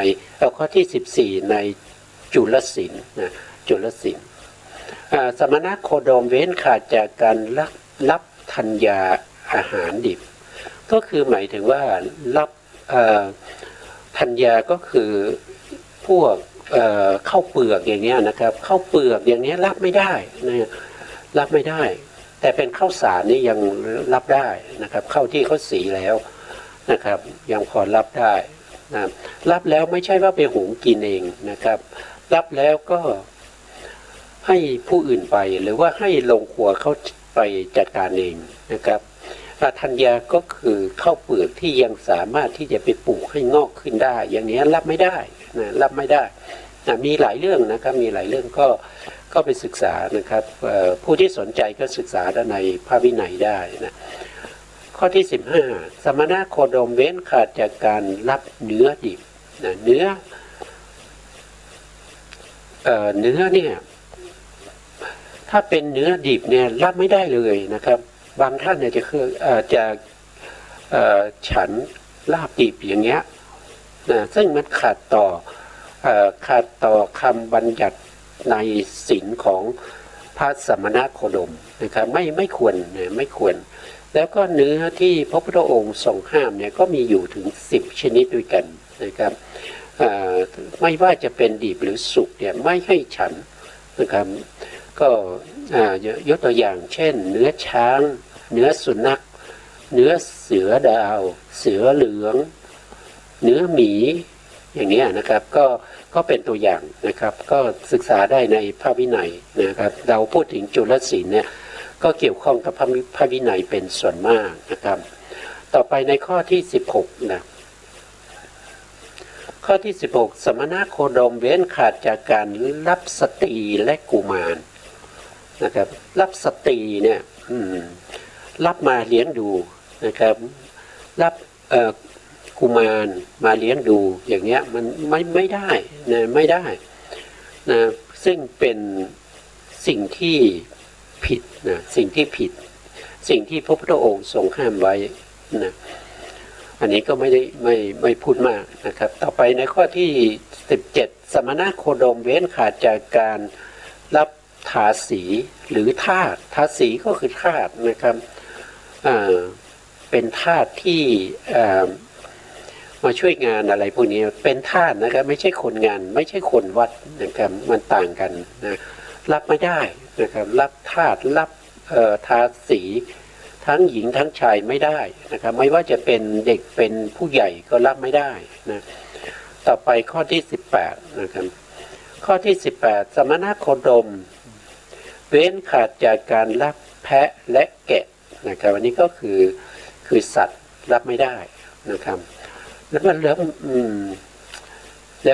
ข้อที่14ในจุลศีลนะจุลศีลสมณโคดมเว้นขาดจากการรับธัญญาอาหารดิบก็คือหมายถึงว่ารับธัญญาก็คือพวกข้าวเปลือกอย่างเงี้ยนะครับข้าวเปลือกอย่างเงี้ยรับไม่ได้นะรับไม่ได้แต่เป็นข้าวสารนี่ยังรับได้นะครับข้าวที่เขาสีแล้วนะครับยังพอรับได้นะรับแล้วไม่ใช่ว่าไปหุงกินเองนะครับรับแล้วก็ให้ผู้อื่นไปหรือว่าให้โรงครัวเขาไปจัดการเองนะครับธัญญาก็คือข้าวเปลือกที่ยังสามารถที่จะไปปลูกให้งอกขึ้นได้อย่างนี้รับไม่ได้นะรับไม่ได้นะมีหลายเรื่องนะครับมีหลายเรื่องก็ไปศึกษานะครับผู้ที่สนใจก็ศึกษาในพระวินัยได้นะข้อที่15สมณโคดมเว้นขาดจากการรับเนื้อดิบนะเนื้อ ถ้าเป็นเนื้อดิบเนี่ยรับไม่ได้เลยนะครับบางท่านเนี่ยจะฉันลาบดิบอย่างเงี้ยนะซึ่งมันขัดต่อคำบัญญัติในศีลของพระสมณโคดมนะครับไม่ควรนะไม่ควรแล้วก็เนื้อที่พระพุทธองค์ทรงห้ามเนี่ยก็มีอยู่ถึง10ชนิดด้วยกันนะครับไม่ว่าจะเป็นดิบหรือสุกเนี่ยไม่ให้ฉันนะครับก็ยกตัวอย่างเช่นเนื้อช้างเนื้อสุนัขเนื้อเสือดาวเสือเหลืองเนื้อหมีอย่างนี้นะครับก็เป็นตัวอย่างนะครับก็ศึกษาได้ในพระวินัยนะครับเราพูดถึงจุลศีลเนี่ยก็เกี่ยวข้องกับพระวินัยเป็นส่วนมากนะครับต่อไปในข้อที่16นะข้อที่16สมณโคดมเว้นขาดจากการรับสตรีและกุมารนะครับรับสตรีเนี่ยรับมาเลี้ยงดูนะครับรับกุมารมาเลี้ยงดูอย่างเงี้ยมันไม่ได้นะไม่ได้นะซึ่งเป็นสิ่งที่ผิดนะสิ่งที่ผิดสิ่งที่พระพุทธองค์ทรงห้ามไว้นะอันนี้ก็ไม่พูดมากนะครับต่อไปในข้อที่17สมณโคดมเว้นขาดจากการรับทาสีหรือทาสสีก็คือทาสนะครับเป็นทาสที่มาช่วยงานอะไรพวกนี้เป็นทาสนะครับไม่ใช่คนงานไม่ใช่คนวัดนะครับมันต่างกันนะรับไม่ได้นะครับรับทาสรับทาสีทั้งหญิงทั้งชายไม่ได้นะครับไม่ว่าจะเป็นเด็กเป็นผู้ใหญ่ก็รับไม่ได้นะต่อไปข้อที่18นะครับข้อที่18สมณโคดมเว้นขาดจากการรับแพะและแกะนะครับอันนี้ก็คือสัตว์รับไม่ได้นะครับแล้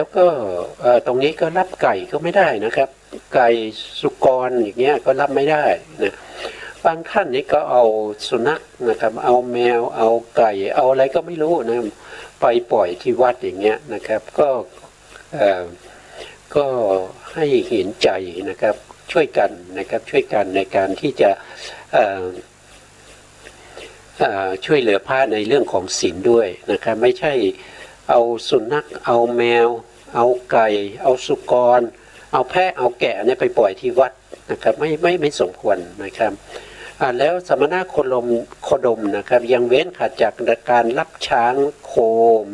วก็ตรงนี้ก็รับไก่ก็ไม่ได้นะครับไก่สุกรอย่างเงี้ยก็รับไม่ได้นะบางท่านนี่ก็เอาสุนัขนะครับเอาแมวเอาไก่เอาอะไรก็ไม่รู้นะไปปล่อยที่วัดอย่างเงี้ยนะครับก็ให้เห็นใจนะครับช่วยกันนะครับช่วยกันในการที่จะช่วยเหลือพระในเรื่องของศีลด้วยนะครับไม่ใช่เอาสุนัขเอาแมวเอาไก่เอาสุกรเอาแพะเอาแกะเนี่ยไปปล่อยที่วัดนะครับไม่สมควรนะครับแล้วสมณโคดมนะครับยังเว้นขาดจากการรับช้างโค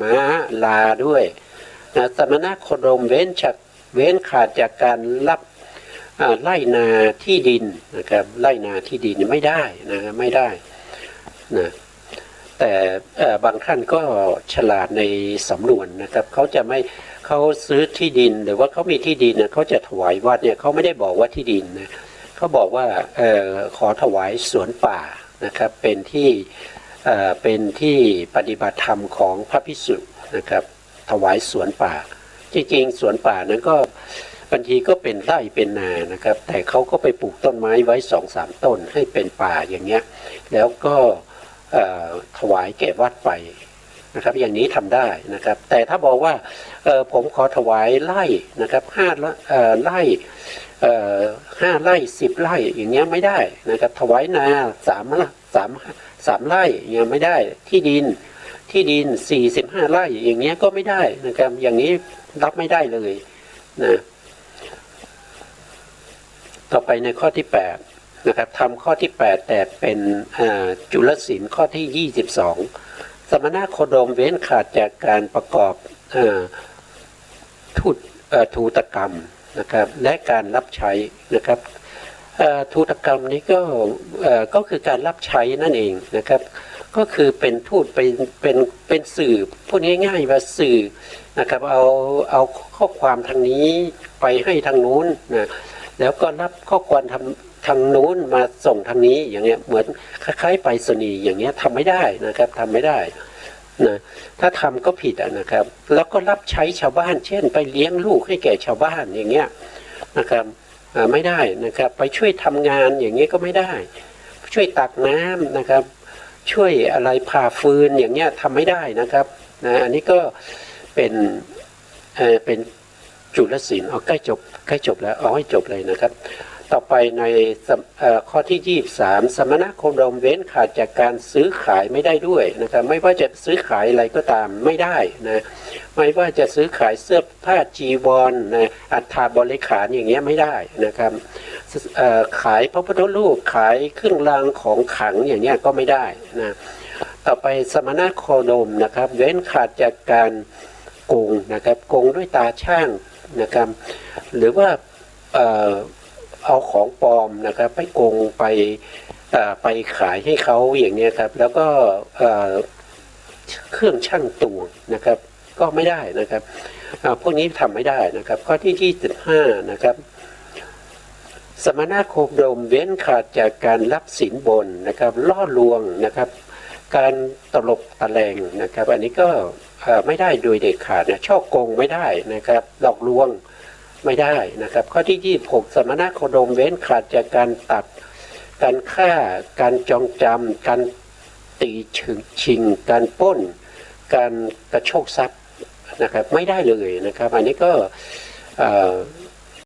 ม้าลาด้วยนะสมณโคดมเว้นขาดจากการรับไร่นาที่ดินนะครับไร่นาที่ดินไม่ได้นะไม่ได้นะแต่บางท่านก็ฉลาดในสำนวนนะครับเขาซื้อที่ดินหรือว่าเขามีที่ดินนะเขาจะถวายวัดเนี่ยเขาไม่ได้บอกว่าที่ดินนะเขาบอกว่าขอถวายสวนป่านะครับเป็นที่ปฏิบัติธรรมของพระภิกษุนะครับถวายสวนป่าจริงๆสวนป่านั้นก็บางทีก็เป็นไร่เป็นนานะครับแต่เขาก็ไปปลูกต้นไม้ไว้ 2-3 ต้นให้เป็นป่าอย่างเงี้ยแล้วก็ถวายแก่วัดไปนะครับอย่างนี้ทำได้นะครับแต่ถ้าบอกว่าผมขอถวายไร่นะครับ5 ไร่5 ไร่10 ไร่อย่างเงี้ยไม่ได้นะครับถวายนา3 ไร่อย่างเงี้ยไม่ได้ที่ดิน45 ไร่อย่างเงี้ยก็ไม่ได้นะครับอย่างนี้รับไม่ได้เลยนะต่อไปในข้อที่8นะครับทำข้อที่8แต่เป็นจุลศีลข้อที่22สมณโคดมเว้นขาดจากการประกอบทูตกรรมนะครับและการรับใช้นะครับทูตกรรมนี้ก็คือการรับใช้นั่นเองนะครับก็คือเป็นทูตเป็นสื่อพูดง่ายๆว่าสื่อนะครับเอาข้อความทางนี้ไปให้ทางนู้นนะแล้วก็รับข้อความทางนู้นมาส่งทางนี้อย่างเงี้ยเหมือนคล้ายๆไปรษณีย์อย่างเงี้ยทำไม่ได้นะครับทำไม่ได้นะถ้าทำก็ผิดนะครับแล้วก็รับใช้ชาวบ้านเช่นไปเลี้ยงลูกให้แก่ชาวบ้านอย่างเงี้ยนะครับไม่ได้นะครับไปช่วยทำงานอย่างเงี้ยก็ไม่ได้ช่วยตักน้ำนะครับช่วยอะไรผ่าฟืนอย่างเงี้ยทำไม่ได้นะครับนะอันนี้ก็เป็นจุลศีลเอาใกล้จบแล้วเอาให้จบเลยนะครับ ต่อไปในข้อที่23สมณโคดมเว้นขาดจากการซื้อขายไม่ได้ด้วยนะครับไม่ว่าจะซื้อขายอะไรก็ตามไม่ได้นะไม่ว่าจะซื้อขายเสื้อผ้าจีวรนะอัฐบริขารอย่างเงี้ยไม่ได้นะครับขายพระพุทธรูปขายเครื่องรางของขลังอย่างเงี้ยก็ไม่ได้นะต่อไปสมณโคดมนะครับเว้นขาดจากการโกงนะครับโกงด้วยตาช่างนะครับหรือว่าเอาของปลอมนะครับไปโกงไปขายให้เขาอย่างนี้ครับแล้วก็เครื่องช่างตวงนะครับก็ไม่ได้นะครับพวกนี้ทำไม่ได้นะครับข้อที่25นะครับสมณโคดมเว้นขาดจากการรับสินบนนะครับล่อลวงนะครับการตลบตะแลงนะครับอันนี้ก็ไม่ได้โดยเด็ดขาดนะช่อโกงไม่ได้นะครับหลอกลวงไม่ได้นะครับข้อที่26สมณโคดมเว้นขาดจากการตัดการฆ่าการจองจำการตีชิงการปล้นการกระโชกทรัพย์นะครับไม่ได้เลยนะครับอันนี้ก็